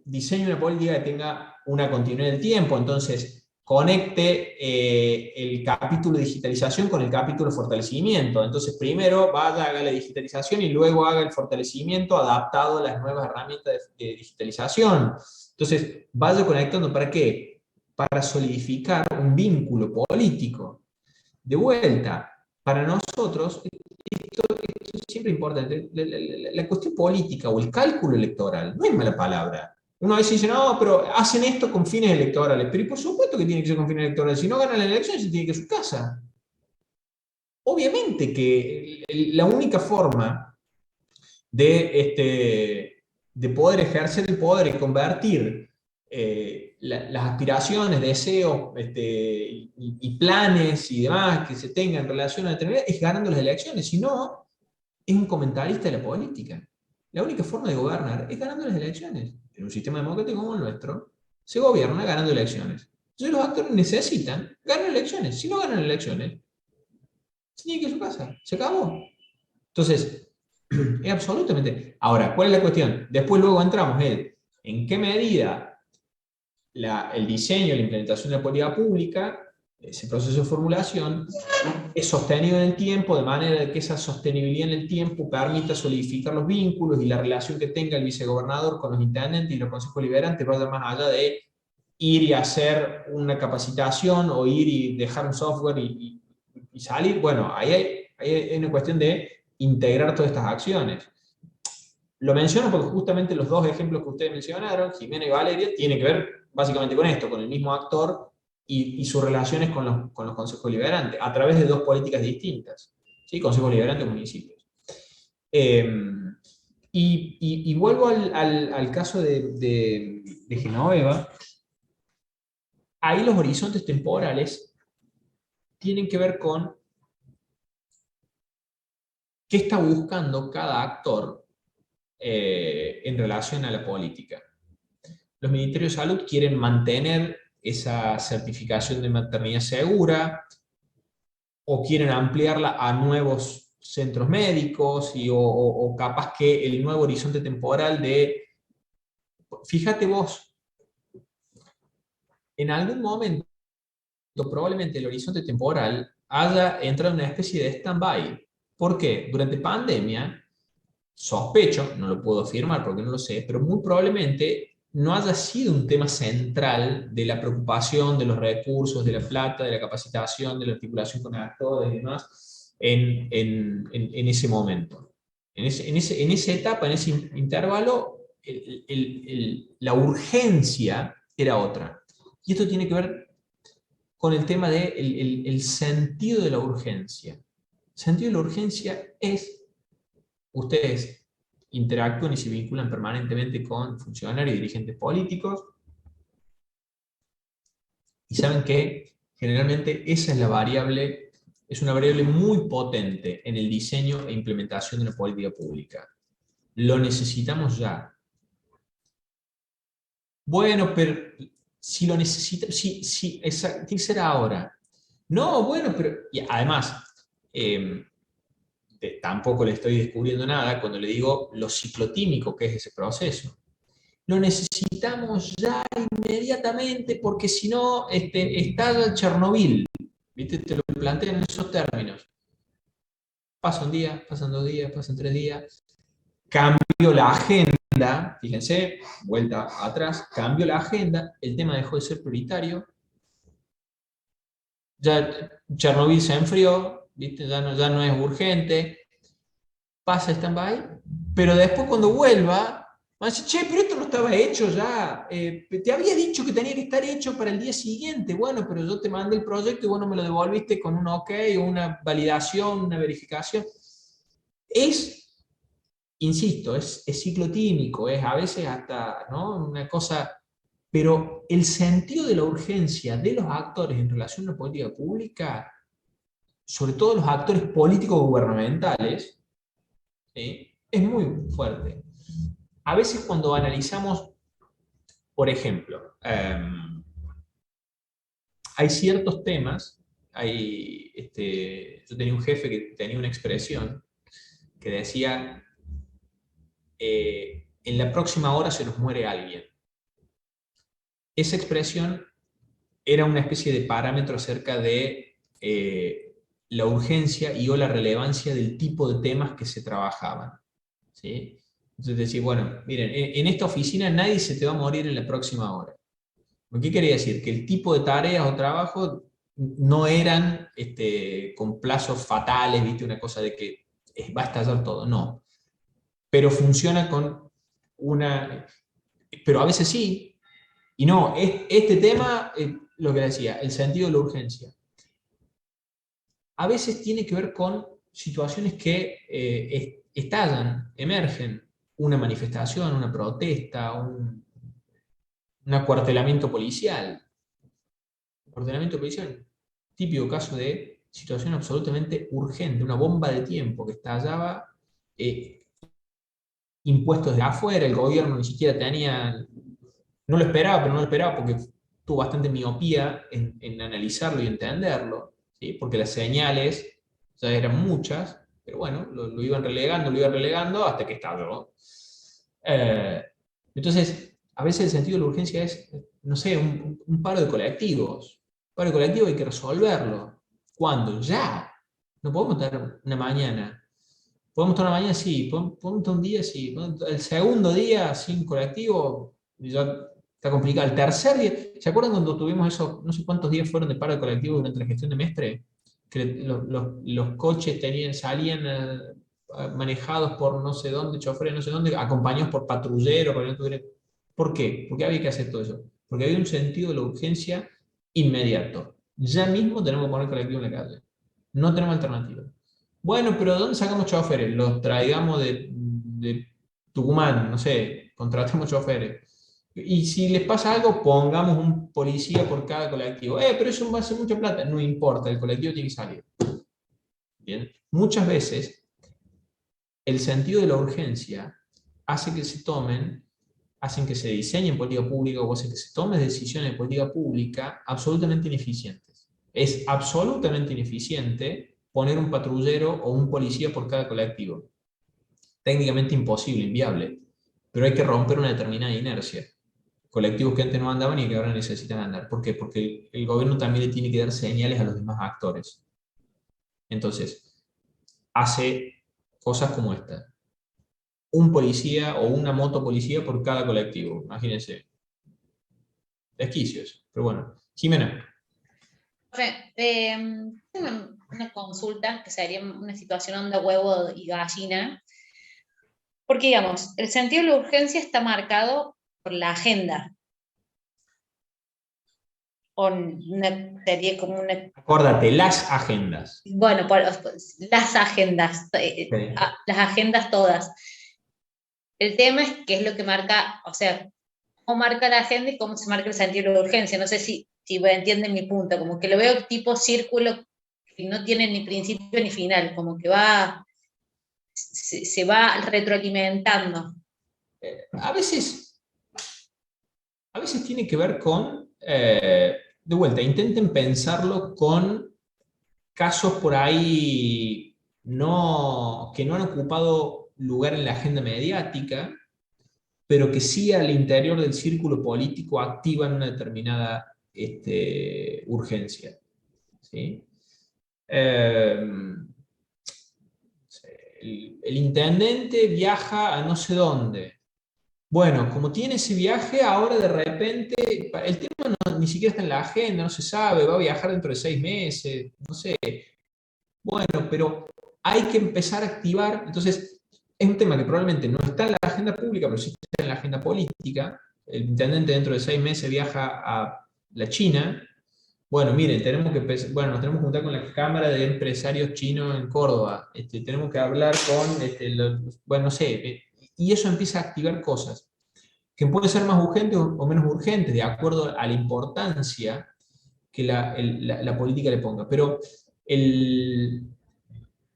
diseño una política que tenga una continuidad del tiempo, entonces conecte el capítulo de digitalización con el capítulo de fortalecimiento. Entonces, primero haga la digitalización y luego haga el fortalecimiento adaptado a las nuevas herramientas de digitalización. Entonces, vaya conectando, ¿para qué? Para solidificar un vínculo político. De vuelta, para nosotros, esto es siempre importante, la cuestión política o el cálculo electoral no es mala palabra. Uno a veces dice, no, pero hacen esto con fines electorales. Pero por supuesto que tiene que ser con fines electorales. Si no ganan la elección, se tiene que ir a su casa. obviamente que la única forma de poder ejercer el poder y convertir las aspiraciones, deseos y planes y demás que se tengan en relación a la determinada es ganando las elecciones. Si no, es un comentarista de la política. La única forma de gobernar es ganando las elecciones. En un sistema democrático como el nuestro, se gobierna ganando elecciones. Entonces los actores necesitan ganar elecciones. Si no ganan elecciones, se tiene que ir a su casa. Se acabó. Entonces, es absolutamente... Ahora, ¿cuál es la cuestión? Después luego entramos en qué medida el diseño, la implementación de la política pública, ese proceso de formulación, es sostenido en el tiempo, de manera que esa sostenibilidad en el tiempo permita solidificar los vínculos y la relación que tenga el vicegobernador con los intendentes y los consejos liberantes vaya más allá de ir y hacer una capacitación o ir y dejar un software y salir. Bueno, ahí hay una cuestión de integrar todas estas acciones. Lo menciono porque justamente los dos ejemplos que ustedes mencionaron, Jimena y Valeria, tienen que ver básicamente con esto, con el mismo actor y sus relaciones con los consejos liberantes, a través de dos políticas distintas, ¿sí? Consejos liberantes y municipios. Y vuelvo al caso de Genoveva. Ahí los horizontes temporales tienen que ver con qué está buscando cada actor en relación a la política. Los ministerios de salud quieren mantener esa certificación de maternidad segura o quieren ampliarla a nuevos centros médicos o capaz que el nuevo horizonte temporal de... Fíjate vos, en algún momento probablemente el horizonte temporal haya entrado en una especie de stand-by. ¿Por qué? Durante pandemia, sospecho, no lo puedo afirmar porque no lo sé, pero muy probablemente no haya sido un tema central de la preocupación de los recursos, de la plata, de la capacitación, de la articulación con actores y demás en ese momento. En esa etapa, en ese intervalo, la urgencia era otra. Y esto tiene que ver con el tema del el sentido de la urgencia. El sentido de la urgencia es, ustedes interactúan y se vinculan permanentemente con funcionarios y dirigentes políticos, y saben que generalmente esa es la variable, es una variable muy potente en el diseño e implementación de una política pública. Lo necesitamos ya. Bueno, pero si lo necesitamos, tiene que ser ahora. No, bueno, pero... Y además, tampoco le estoy descubriendo nada cuando le digo lo ciclotímico que es ese proceso. Lo necesitamos ya inmediatamente porque si no estalla Chernobyl. ¿Viste? Te lo plantean en esos términos. Pasa un día, pasan 2 días, pasan 3 días. Cambio la agenda, fíjense, vuelta atrás, cambio la agenda, el tema dejó de ser prioritario. Ya Chernobyl se enfrió, ¿viste? Ya no es urgente. Pasa stand-by, pero después cuando vuelva, van a decir, che, pero esto no estaba hecho ya, te había dicho que tenía que estar hecho para el día siguiente, bueno, pero yo te mandé el proyecto y vos no me lo devolviste con un ok o una validación, una verificación. Insisto, es ciclotímico, es a veces hasta, ¿no?, una cosa, pero el sentido de la urgencia de los actores en relación a la política pública, sobre todo los actores políticos gubernamentales, ¿sí?, es muy fuerte. A veces cuando analizamos, por ejemplo, hay ciertos temas, yo tenía un jefe que tenía una expresión que decía, en la próxima hora se nos muere alguien. Esa expresión era una especie de parámetro acerca de la urgencia y o la relevancia del tipo de temas que se trabajaban, ¿sí? Entonces decir, bueno, miren, en esta oficina nadie se te va a morir en la próxima hora. ¿Qué quería decir? Que el tipo de tareas o trabajo no eran con plazos fatales, ¿viste? Una cosa de que va a estallar todo, no. Pero funciona con una... Pero a veces sí, y no, este tema, lo que decía, el sentido de la urgencia. a veces tiene que ver con situaciones que estallan, emergen, una manifestación, una protesta, un acuartelamiento policial. Acuartelamiento policial, típico caso de situación absolutamente urgente, una bomba de tiempo que estallaba, impuestos de afuera, el gobierno ni siquiera tenía, no lo esperaba, pero no lo esperaba porque tuvo bastante miopía en analizarlo y entenderlo, ¿sí? Porque las señales ya eran muchas, pero bueno, lo iban relegando hasta que estalló. Entonces, a veces el sentido de la urgencia es, no sé, un paro de colectivos. Un paro de colectivos hay que resolverlo. ¿Cuándo? Ya. No podemos estar una mañana. Podemos estar una mañana, sí. Podemos estar un día, sí. El segundo día sin colectivo, ya está complicado. El tercer día, ¿se acuerdan cuando tuvimos esos, no sé cuántos días fueron de paro de colectivo durante la gestión de Mestre? Que los coches salían manejados por no sé dónde, choferes no sé dónde, acompañados por patrulleros. ¿Por qué? Porque había que hacer todo eso. Porque había un sentido de la urgencia inmediato. Ya mismo tenemos que poner colectivo en la calle. No tenemos alternativa. Bueno, pero ¿de dónde sacamos choferes? Los traigamos de Tucumán, no sé, contratemos choferes. Y si les pasa algo, pongamos un policía por cada colectivo. Pero eso va a ser mucha plata. No importa, el colectivo tiene que salir. Bien. Muchas veces el sentido de la urgencia hace que se tomen, hacen que se diseñen política pública o hace que se tomen decisiones de política pública absolutamente ineficientes. Es absolutamente ineficiente poner un patrullero o un policía por cada colectivo. Técnicamente imposible, inviable, pero hay que romper una determinada inercia. Colectivos que antes no andaban y que ahora necesitan andar. ¿Por qué? Porque el gobierno también le tiene que dar señales a los demás actores. Entonces, hace cosas como esta. Un policía o una moto policía por cada colectivo. Imagínense. Desquicios. Pero bueno. Jimena. Tengo una consulta que sería una situación onda huevo y gallina. Porque, digamos, el sentido de la urgencia está marcado por la agenda. Sería como una... Acuérdate, las agendas. Bueno, las agendas, Okay. las agendas todas. El tema es qué es lo que marca, o sea, cómo marca la agenda y cómo se marca el sentido de la urgencia. No sé si entienden mi punto, como que lo veo tipo círculo que no tiene ni principio ni final, como que se va retroalimentando. A veces tiene que ver con, de vuelta, intenten pensarlo con casos por ahí que no han ocupado lugar en la agenda mediática, pero que sí al interior del círculo político activan una determinada urgencia. ¿Sí? El intendente viaja a no sé dónde. Bueno, como tiene ese viaje, ahora de repente, el tema ni siquiera está en la agenda, no se sabe, va a viajar dentro de 6 meses, no sé. Bueno, pero hay que empezar a activar, entonces, es un tema que probablemente no está en la agenda pública, pero sí está en la agenda política. El intendente dentro de 6 meses viaja a la China. Bueno, miren, nos tenemos que juntar con la Cámara de Empresarios Chinos en Córdoba. Tenemos que hablar con, bueno, no sé, y eso empieza a activar cosas que pueden ser más urgentes o menos urgentes, de acuerdo a la importancia que la política le ponga. Pero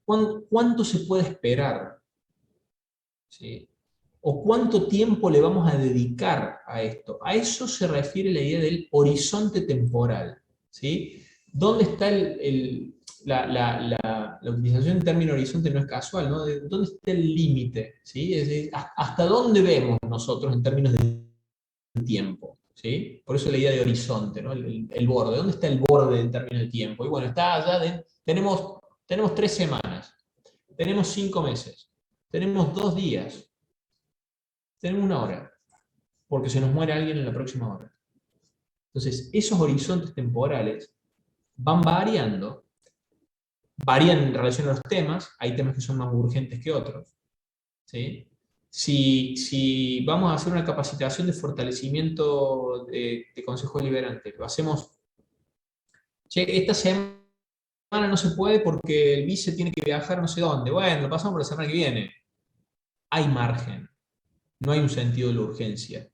¿cuánto se puede esperar? ¿Sí? ¿O cuánto tiempo le vamos a dedicar a esto? A eso se refiere la idea del horizonte temporal. ¿Sí? ¿Dónde está la utilización del término horizonte no es casual, ¿no? ¿Dónde está el límite? ¿Sí? Es decir, ¿hasta dónde vemos nosotros en términos de tiempo? ¿Sí? Por eso la idea de horizonte, ¿no? El borde. ¿Dónde está el borde en términos de tiempo? Y bueno, está allá, tenemos 3 semanas, tenemos 5 meses, tenemos 2 días, tenemos 1 hora, porque se nos muere alguien en la próxima hora. Entonces, esos horizontes temporales van variando, varían en relación a los temas, hay temas que son más urgentes que otros. ¿Sí? Si vamos a hacer una capacitación de fortalecimiento de Consejo Deliberante, lo hacemos, che, esta semana no se puede porque el vice tiene que viajar no sé dónde. Bueno, lo pasamos por la semana que viene. Hay margen, no hay un sentido de la urgencia.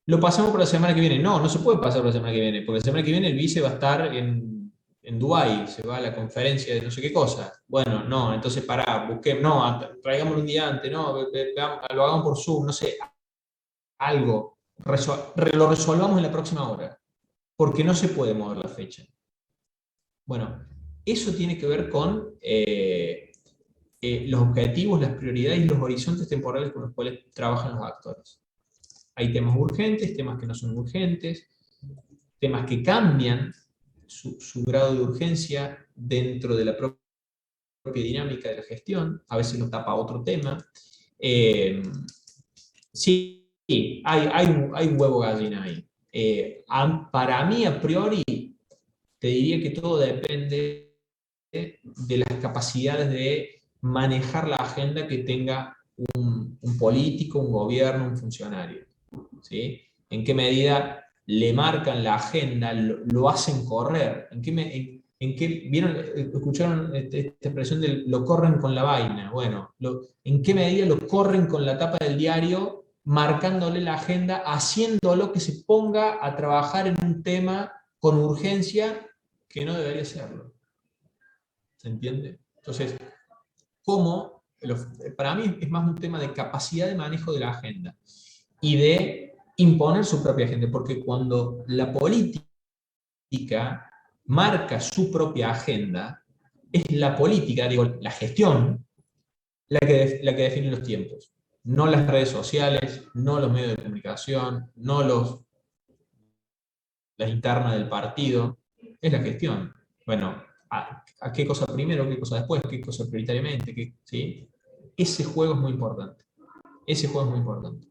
Lo pasamos por la semana que viene. No, no se puede pasar por la semana que viene, porque la semana que viene el vice va a estar en Dubái, se va a la conferencia de no sé qué cosa. Bueno, no, entonces pará, busquemos, no, traigámoslo un día antes, no, lo hagamos por Zoom, no sé, algo. Lo resolvamos en la próxima hora, porque no se puede mover la fecha. Bueno, eso tiene que ver con los objetivos, las prioridades y los horizontes temporales con los cuales trabajan los actores. Hay temas urgentes, temas que no son urgentes, temas que cambian su grado de urgencia dentro de la propia dinámica de la gestión, a veces lo tapa otro tema. Sí, hay un huevo gallina ahí. Para mí, a priori, te diría que todo depende de las capacidades de manejar la agenda que tenga un político, un gobierno, un funcionario. ¿Sí? ¿En qué medida le marcan la agenda, lo hacen correr? ¿Vieron, escucharon esta expresión de lo corren con la vaina? Bueno, ¿en qué medida lo corren con la tapa del diario, marcándole la agenda, haciéndolo que se ponga a trabajar en un tema con urgencia que no debería serlo? ¿Se entiende? Entonces, ¿cómo? Para mí es más un tema de capacidad de manejo de la agenda y de imponer su propia agenda, porque cuando la política marca su propia agenda, es la política, digo, la gestión, la que define los tiempos. No las redes sociales, no los medios de comunicación, no la interna del partido, es la gestión. Bueno, ¿a qué cosa primero, qué cosa después, qué cosa prioritariamente? ¿Sí? Ese juego es muy importante. Ese juego es muy importante.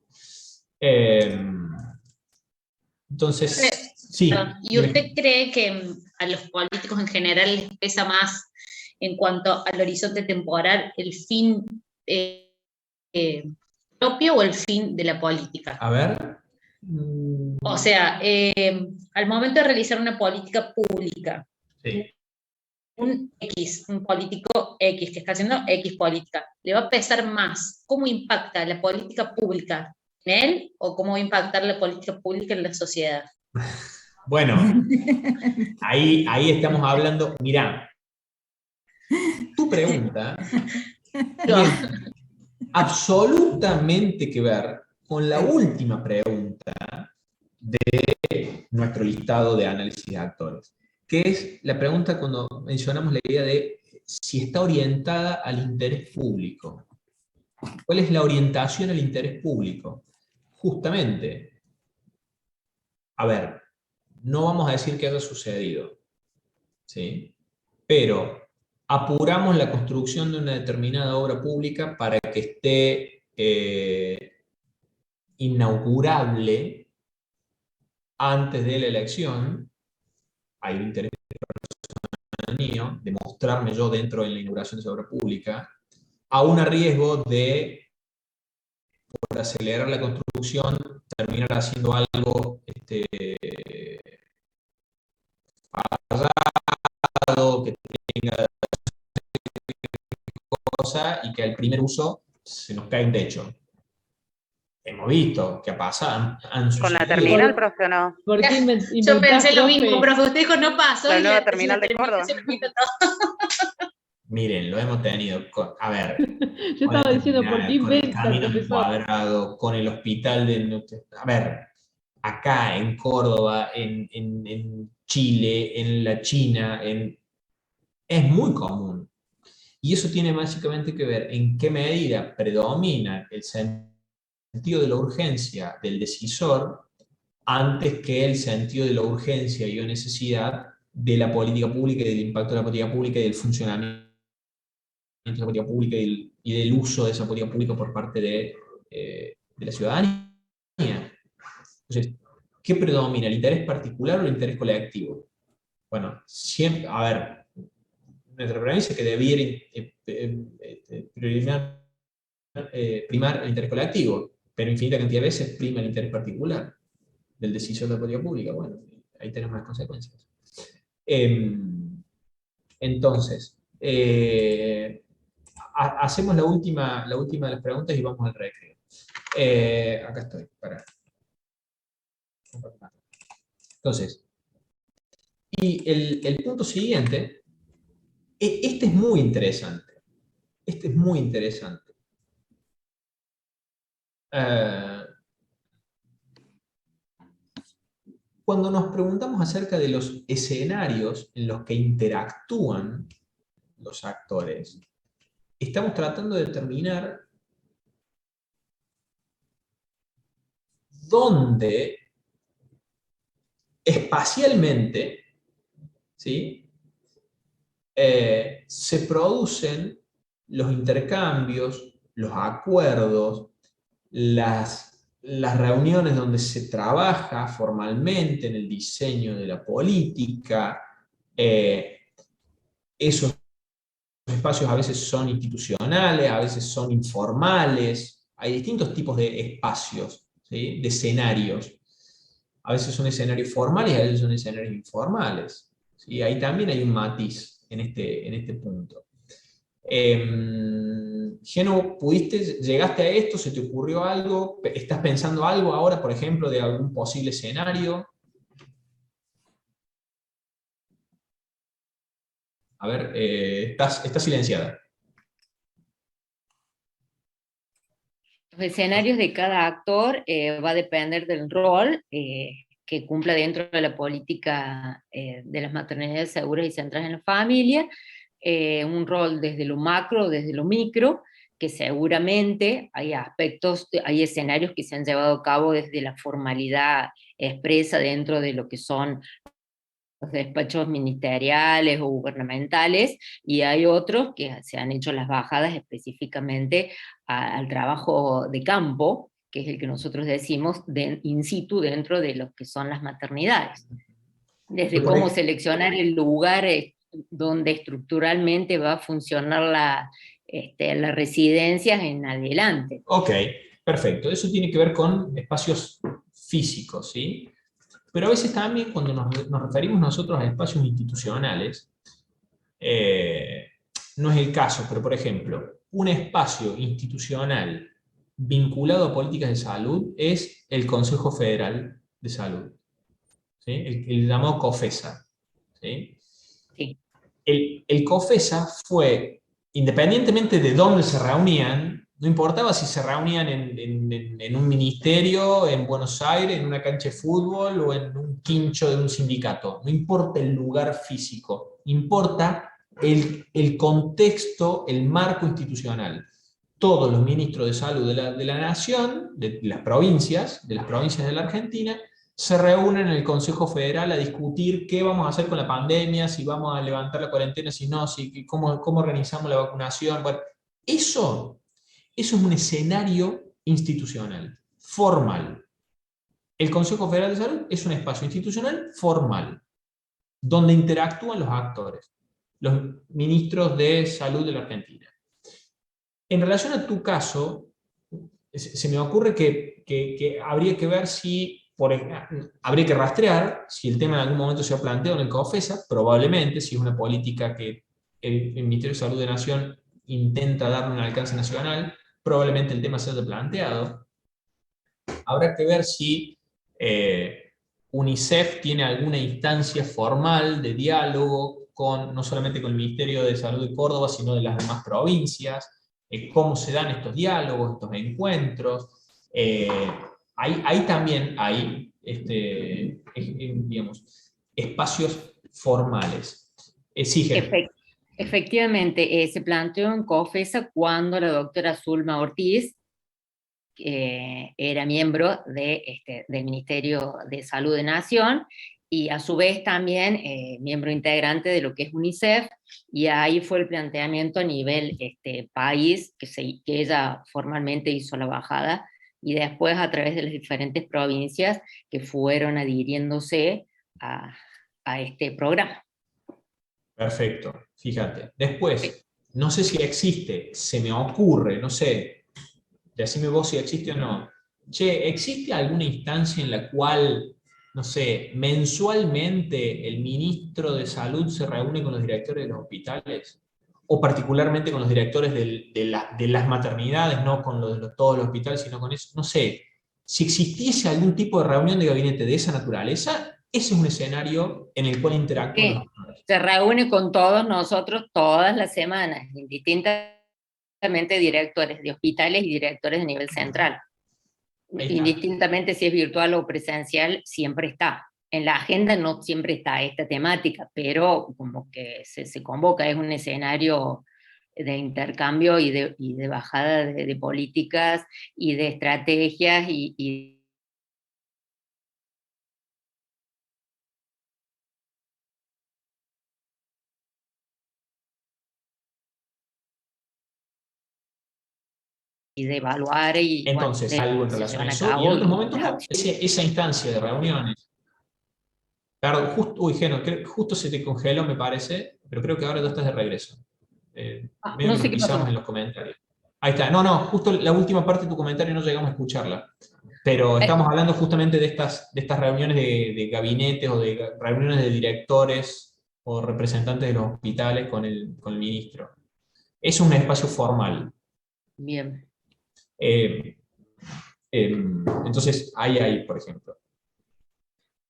Entonces, sí. ¿Y usted cree que a los políticos en general les pesa más en cuanto al horizonte temporal el fin propio o el fin de la política? A ver. O sea, al momento de realizar una política pública, Sí. un político X que está haciendo X política, ¿le va a pesar más cómo impacta la política pública en él o cómo va a impactar la política pública en la sociedad? Bueno, ahí estamos hablando, mirá, tu pregunta tiene absolutamente que ver con la última pregunta de nuestro listado de análisis de actores, que es la pregunta cuando mencionamos la idea de si está orientada al interés público. ¿Cuál es la orientación al interés público? Justamente, a ver, no vamos a decir que haya sucedido, ¿sí? Pero apuramos la construcción de una determinada obra pública para que esté inaugurable antes de la elección. Hay un interés mío de mostrarme yo dentro de la inauguración de esa obra pública, aún a riesgo de, por acelerar la construcción, terminar haciendo algo fallado, que tenga cosa y que al primer uso se nos cae un techo. Hemos visto que pasa, han Con la sucedido. terminal, profe, ¿o no? ¿Por qué Yo pensé lo profe? mismo, profe, usted dijo no pasó. La y nueva terminal de Córdoba. se lo quitó todo. Miren, lo hemos tenido, a ver, Yo con la estaba diciendo, ¿por terminal, qué con el inventa, camino profesor? cuadrado, con el hospital de... A ver, acá en Córdoba, en Chile, en la China, es muy común. Y eso tiene básicamente que ver en qué medida predomina el sentido de la urgencia del decisor antes que el sentido de la urgencia y la necesidad de la política pública y del impacto de la política pública y del funcionamiento de la política pública y del uso de esa política pública por parte de la ciudadanía. Entonces, ¿qué predomina? ¿El interés particular o el interés colectivo? Bueno, siempre, a ver, nuestra premisa es que debiera primar el interés colectivo, pero infinita cantidad de veces prima el interés particular del decisor de la política pública. Bueno, ahí tenemos las consecuencias. Entonces, hacemos la última de las preguntas y vamos al recreo. Acá estoy, para. Entonces, y el punto siguiente, este es muy interesante. Este es muy interesante. Cuando nos preguntamos acerca de los escenarios en los que interactúan los actores, estamos tratando de determinar dónde espacialmente, ¿sí?, se producen los intercambios, los acuerdos, las reuniones donde se trabaja formalmente en el diseño de la política. Esos espacios a veces son institucionales, a veces son informales. Hay distintos tipos de espacios, ¿sí?, de escenarios. A veces son escenarios formales y a veces son escenarios informales, ¿sí? Ahí también hay un matiz en este punto. Geno, ¿llegaste a esto? ¿Se te ocurrió algo? ¿Estás pensando algo ahora, por ejemplo, de algún posible escenario? A ver, estás silenciada. Los escenarios de cada actor va a depender del rol que cumpla dentro de la política de las maternidades seguras y centradas en la familia, un rol desde lo macro, desde lo micro, que seguramente hay aspectos, hay escenarios que se han llevado a cabo desde la formalidad expresa dentro de lo que son los despachos ministeriales o gubernamentales, y hay otros que se han hecho las bajadas específicamente al trabajo de campo, que es el que nosotros decimos in situ dentro de lo que son las maternidades. Desde cómo seleccionar el lugar donde estructuralmente va a funcionar la residencia en adelante. Ok, perfecto. Eso tiene que ver con espacios físicos, ¿sí? Pero a veces también cuando nos referimos nosotros a espacios institucionales, no es el caso, pero por ejemplo, un espacio institucional vinculado a políticas de salud es el Consejo Federal de Salud, ¿sí?, el llamado COFESA, ¿sí? Sí. El COFESA fue, independientemente de dónde se reunían, no importaba si se reunían en un ministerio, en Buenos Aires, en una cancha de fútbol o en un quincho de un sindicato. No importa el lugar físico, importa el contexto, el marco institucional. Todos los ministros de salud de la nación, de las provincias de la Argentina, se reúnen en el Consejo Federal a discutir qué vamos a hacer con la pandemia, si vamos a levantar la cuarentena, si no, cómo organizamos la vacunación. Bueno, eso es un escenario institucional, formal. El Consejo Federal de Salud es un espacio institucional formal, donde interactúan los actores, los ministros de salud de la Argentina. En relación a tu caso, se me ocurre que habría que ver si, habría que rastrear si el tema en algún momento se ha planteado en el COFESA, probablemente, si es una política que el Ministerio de Salud de Nación intenta darle un alcance nacional, probablemente el tema se haya planteado. Habrá que ver si UNICEF tiene alguna instancia formal de diálogo no solamente con el Ministerio de Salud de Córdoba, sino de las demás provincias, cómo se dan estos diálogos, estos encuentros. Ahí también hay digamos, espacios formales. Sí, Efectivamente, se planteó en COFESA cuando la doctora Zulma Ortiz era miembro del Ministerio de Salud de Nación, y a su vez también miembro integrante de lo que es UNICEF, y ahí fue el planteamiento a nivel país, que ella formalmente hizo la bajada, y después a través de las diferentes provincias que fueron adhiriéndose a este programa. Perfecto, fíjate. Después, no sé si existe, se me ocurre, no sé, decime vos si existe o no. Che, ¿existe alguna instancia en la cual no sé, mensualmente el ministro de Salud se reúne con los directores de los hospitales, o particularmente con los directores de las maternidades, no con todos los hospitales, sino con eso, no sé, si existiese algún tipo de reunión de gabinete de esa naturaleza, ese es un escenario en el cual interactúan los Que actores. se reúne con todos nosotros todas las semanas, indistintamente directores de hospitales y directores de nivel central. Ahí está. Indistintamente si es virtual o presencial, siempre está. En la agenda no siempre está esta temática, pero como que se convoca, es un escenario de intercambio y de bajada de políticas y de estrategias y de evaluar y bueno, Entonces, algo en se relación a llevan a eso, y en cabo otros y momentos las no. acciones. Esa instancia de reuniones. Claro, uy, Geno, justo se te congeló, me parece, pero creo que ahora ya estás de regreso. Medio No que nos sé qué pisamos en pasó. los comentarios. Ahí está. No, justo la última parte de tu comentario no llegamos a escucharla. Pero estamos hablando justamente de estas reuniones de gabinetes o de reuniones de directores o representantes de los hospitales con el ministro. Es un espacio formal. Bien. Eh, entonces, ahí, por ejemplo.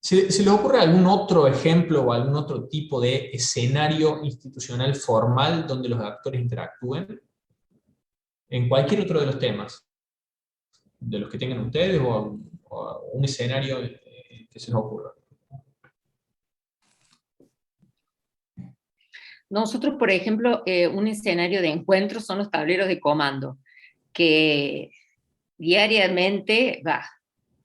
¿Se les ocurre algún otro ejemplo o algún otro tipo de escenario institucional formal donde los actores interactúen? En cualquier otro de los temas, de los que tengan ustedes o un escenario que se les ocurra. Nosotros, por ejemplo, un escenario de encuentro son los tableros de comando, que diariamente,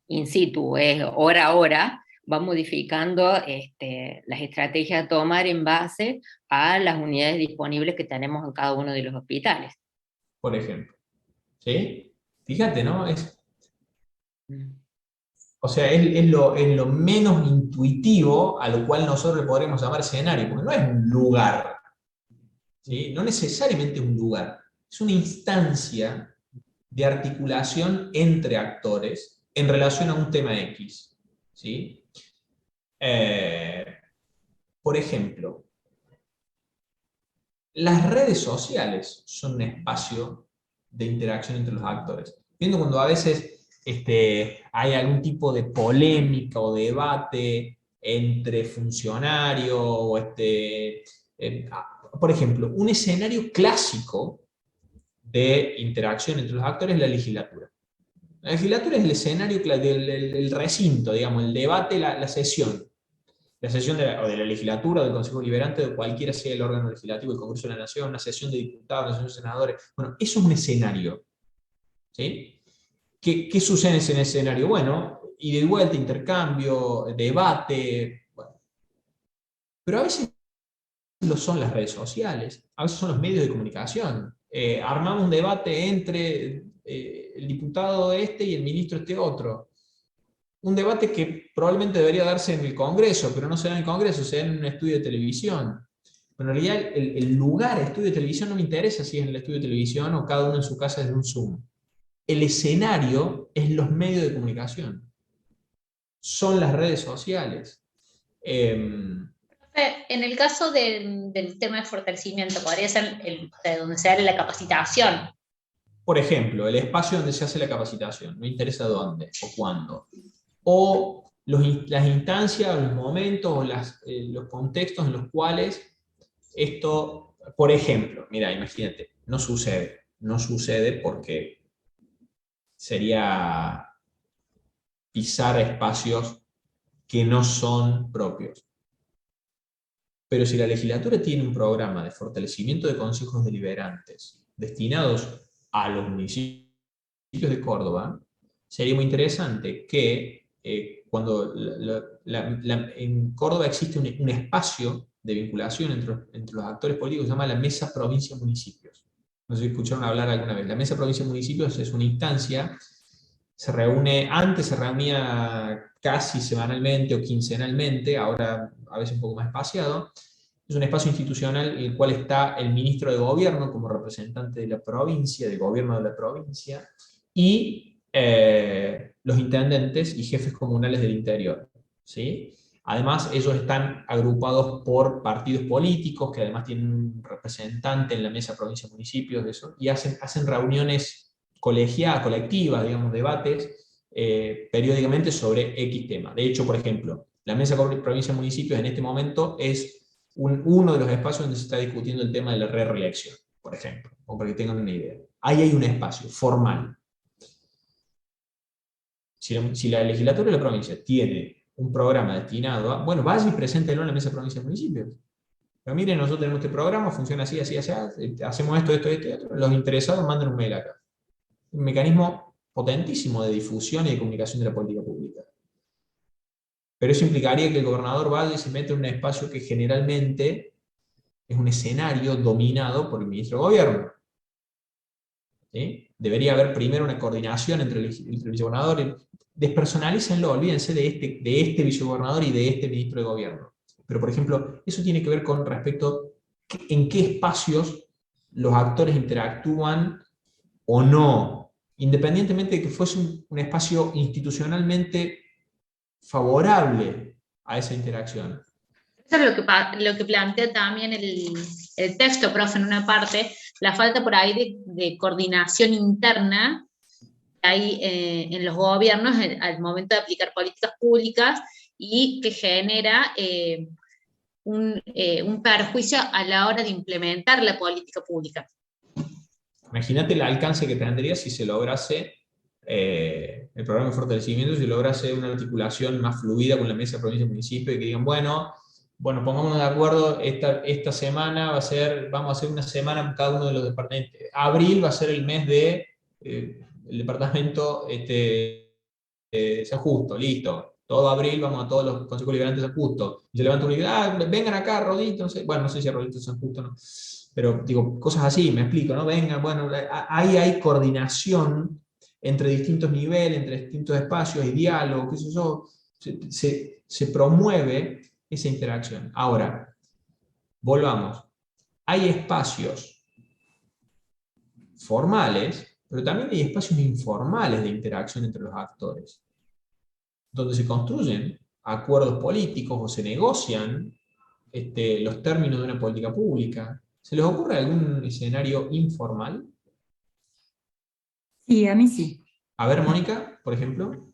in situ, hora a hora, va modificando las estrategias a tomar en base a las unidades disponibles que tenemos en cada uno de los hospitales. Por ejemplo. ¿Sí? Fíjate, ¿no? O sea, es lo menos intuitivo a lo cual nosotros le podremos llamar escenario, porque no es un lugar, ¿sí? No necesariamente un lugar, es una instancia de articulación entre actores en relación a un tema X. ¿Sí? Por ejemplo, las redes sociales son un espacio de interacción entre los actores. Viendo cuando a veces hay algún tipo de polémica o debate entre funcionarios, por ejemplo, un escenario clásico de interacción entre los actores es la legislatura. La legislatura es el escenario del recinto, digamos, el debate, la sesión. La sesión de la legislatura, del Consejo Deliberante, de cualquiera sea el órgano legislativo, el Congreso de la Nación, una sesión de diputados, una sesión de senadores. Bueno, eso es un escenario. ¿Sí? ¿Qué sucede en ese escenario? Bueno, ida y vuelta, intercambio, debate. Bueno. Pero a veces lo son las redes sociales, a veces son los medios de comunicación. Armamos un debate entre el diputado este y el ministro este otro. Un debate que probablemente debería darse en el Congreso, pero no se da en el Congreso, se da en un estudio de televisión. Pero en realidad el lugar, estudio de televisión, no me interesa si es en el estudio de televisión o cada uno en su casa desde un Zoom. El escenario es los medios de comunicación. Son las redes sociales. En el caso del tema de fortalecimiento, podría ser donde se da la capacitación. Por ejemplo, el espacio donde se hace la capacitación, no interesa dónde o cuándo. O las instancias, los momentos o los contextos en los cuales esto, por ejemplo, mira, imagínate, no sucede porque sería pisar espacios que no son propios. Pero si la legislatura tiene un programa de fortalecimiento de consejos deliberantes destinados a los municipios de Córdoba, sería muy interesante que cuando en Córdoba existe un espacio de vinculación entre los actores políticos que se llama la Mesa Provincia Municipios. No sé si escucharon hablar alguna vez. La Mesa Provincia Municipios es una instancia, antes se reunía casi semanalmente o quincenalmente, ahora a veces un poco más espaciado. Es un espacio institucional en el cual está el ministro de Gobierno como representante de la provincia, del gobierno de la provincia, y los intendentes y jefes comunales del interior. ¿sí? Además, ellos están agrupados por partidos políticos, que además tienen un representante en la mesa provincia-municipios de eso, y hacen reuniones colectivas, digamos, debates, periódicamente sobre X tema. De hecho, por ejemplo, la mesa provincia-municipios en este momento es uno de los espacios donde se está discutiendo el tema de la reelección, por ejemplo, o para que tengan una idea. Ahí hay un espacio formal. Si la legislatura de la provincia tiene un programa destinado a, bueno, vaya y preséntelo en la mesa de provincia y municipios. Pero miren, nosotros tenemos este programa, funciona así, así, así, hacemos esto, los interesados mandan un mail acá. Un mecanismo potentísimo de difusión y de comunicación de la política pública. Pero eso implicaría que el gobernador vaya y se meta en un espacio que generalmente es un escenario dominado por el ministro de Gobierno. ¿Sí? Debería haber primero una coordinación entre el vicegobernador. Despersonalícenlo, olvídense de este vicegobernador y de este ministro de Gobierno. Pero, por ejemplo, eso tiene que ver con respecto a en qué espacios los actores interactúan o no, independientemente de que fuese un espacio institucionalmente favorable a esa interacción. Eso es lo que plantea también el texto, profe, en una parte, la falta por ahí de coordinación interna que hay en los gobiernos al momento de aplicar políticas públicas y que genera un perjuicio a la hora de implementar la política pública. Imagínate el alcance que tendría si se lograse el programa de fortalecimiento, si lograse una articulación más fluida con la mesa de provincia y municipio y que digan, bueno, pongámonos de acuerdo, esta semana vamos a hacer una semana en cada uno de los departamentos. Abril va a ser el mes de el departamento San Justo, listo. Todo abril vamos a todos los consejos liberantes de San Justo. Y se levanta uno y dice, vengan acá, Rodito, no sé. Bueno, no sé si a Rodito San Justo no. Pero digo, cosas así, me explico, ¿no? Vengan, bueno, ahí hay coordinación entre distintos niveles, entre distintos espacios, y diálogo, qué sé yo, se promueve esa interacción. Ahora, volvamos. Hay espacios formales, pero también hay espacios informales de interacción entre los actores, donde se construyen acuerdos políticos o se negocian los términos de una política pública. ¿Se les ocurre algún escenario informal? Sí, a mí sí. A ver, Mónica, por ejemplo.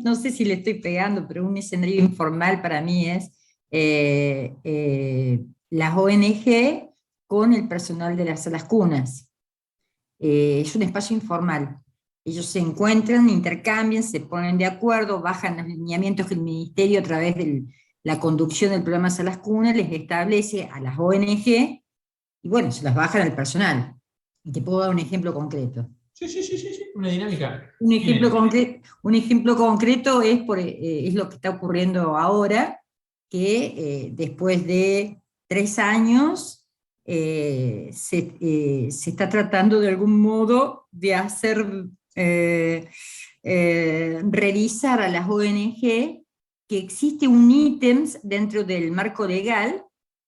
No sé si le estoy pegando, pero un escenario informal para mí es las ONG con el personal de las salas cunas. Es un espacio informal. Ellos se encuentran, intercambian, se ponen de acuerdo, bajan los lineamientos que el ministerio a través de la conducción del programa Salas Cunas les establece a las ONG, y bueno, se las bajan al personal. Y te puedo dar un ejemplo concreto. Sí, una dinámica. Un ejemplo concreto es lo que está ocurriendo ahora, que después de 3 años se está tratando de algún modo de hacer revisar a las ONG que existe un ítem dentro del marco legal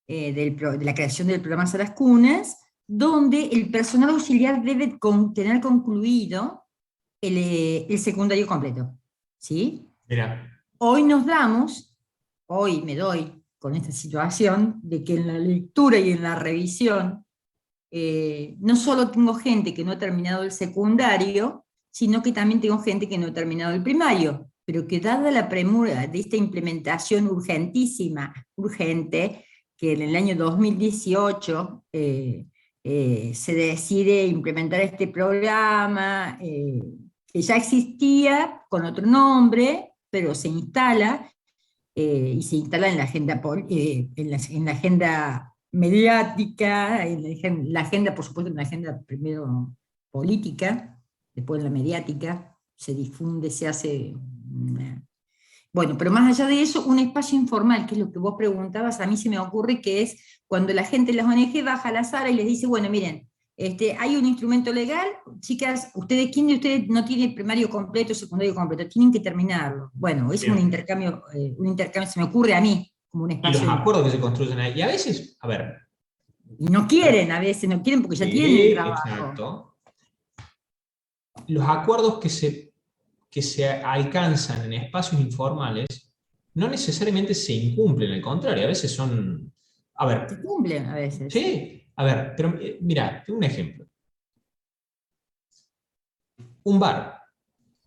de la creación del programa Salas Cunas, donde el personal auxiliar debe tener concluido el secundario completo. ¿Sí? Mira. Hoy me doy con esta situación de que en la lectura y en la revisión no solo tengo gente que no ha terminado el secundario, sino que también tengo gente que no ha terminado el primario, pero que dada la premura de esta implementación urgente, que en el año 2018 se decide implementar este programa, que ya existía con otro nombre, pero se instala, y se instala en la agenda, en la agenda mediática, en la agenda, por supuesto, en la agenda primero política, después en la mediática, se difunde, se hace... Bueno, pero más allá de eso, un espacio informal, que es lo que vos preguntabas, a mí se me ocurre que es cuando la gente de las ONG baja a la sala y les dice, bueno, miren, hay un instrumento legal, chicas, ¿quién de ustedes no tiene primario completo, secundario completo? Tienen que terminarlo. Bueno, es un intercambio, se me ocurre a mí, como un espacio. Y los acuerdos que se construyen ahí, y a veces, a ver. Y no quieren, a veces no quieren porque ya tienen el trabajo. Exacto. Los acuerdos que se alcanzan en espacios informales no necesariamente se incumplen, al contrario, a veces son... A ver, Se cumplen a veces. sí, a ver, pero mira, tengo un ejemplo. Un bar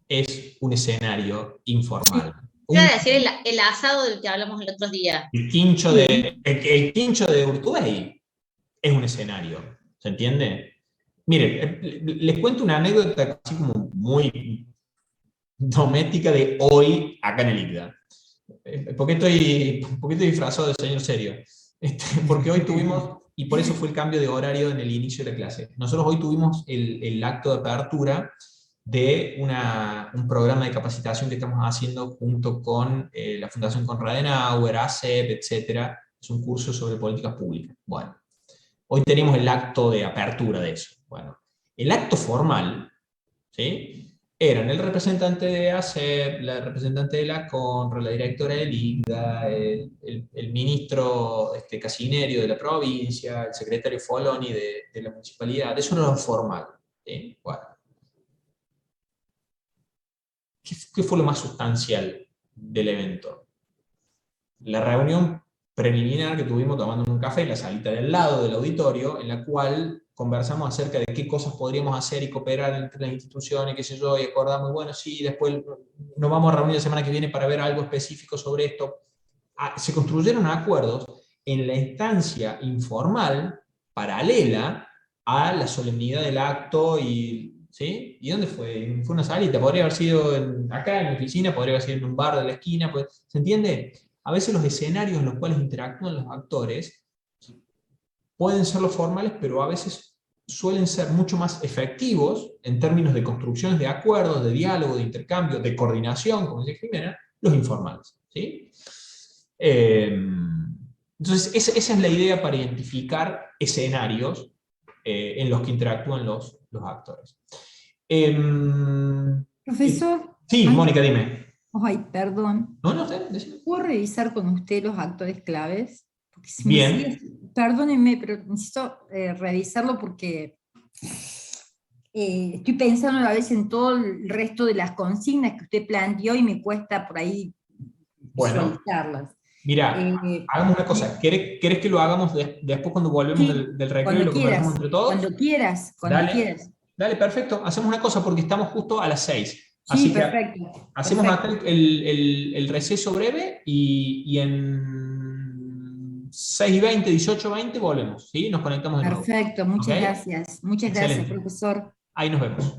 es un escenario informal. Iba a decir el asado del que hablamos el otro día. El quincho el quincho de Urtubey es un escenario, ¿se entiende? Miren, les cuento una anécdota así como muy doméstica de hoy acá en el ICDA. ¿Por qué estoy disfrazado de señor serio? Porque hoy tuvimos, y por eso fue el cambio de horario en el inicio de la clase, nosotros hoy tuvimos el acto de apertura de un programa de capacitación que estamos haciendo junto con la Fundación Konrad Adenauer, ACEP, etc. Es un curso sobre políticas públicas. Bueno, hoy tenemos el acto de apertura de eso. Bueno, el acto formal, ¿sí? Eran el representante de ACEP, la representante de la CONRA, la directora del ICDA, el ministro Casinerio de la provincia, el secretario Foloni de la municipalidad. Eso no era formal. ¿Sí? Bueno. ¿Qué fue lo más sustancial del evento? La reunión preliminar que tuvimos tomando un café en la salita del lado del auditorio, en la cual conversamos acerca de qué cosas podríamos hacer y cooperar entre las instituciones, qué sé yo, y acordamos, bueno, sí, después nos vamos a reunir la semana que viene para ver algo específico sobre esto. Se construyeron acuerdos en la instancia informal, paralela a la solemnidad del acto y... ¿Sí? ¿Y dónde fue? Fue una salita, podría haber sido acá en mi oficina, podría haber sido en un bar de la esquina, pues, ¿se entiende? A veces los escenarios en los cuales interactúan los actores pueden ser los formales, pero a veces suelen ser mucho más efectivos en términos de construcciones de acuerdos, de diálogo, de intercambio, de coordinación, como decía Jimena, los informales. ¿Sí? Entonces, esa es la idea para identificar escenarios en los que interactúan los actores. Profesor. Sí, Mónica, dime. Ay, perdón. No, decime. ¿Puedo revisar con usted los actores claves? Porque si Bien. me sigue, perdónenme, pero necesito revisarlo porque estoy pensando a veces en todo el resto de las consignas que usted planteó y me cuesta por ahí visualizarlas. Mira, hagamos una cosa. ¿Querés que lo hagamos después cuando volvemos del recreo y lo conversamos entre todos? Cuando quieras, quieras. Dale, perfecto. Hacemos una cosa porque estamos justo a las 6. Sí, perfecto. Hacemos acá el receso breve y en 6:20, 18:20 volvemos. ¿Sí? Nos conectamos de nuevo. Perfecto, muchas ¿Okay? gracias. Muchas Excelente. gracias, profesor. Ahí nos vemos.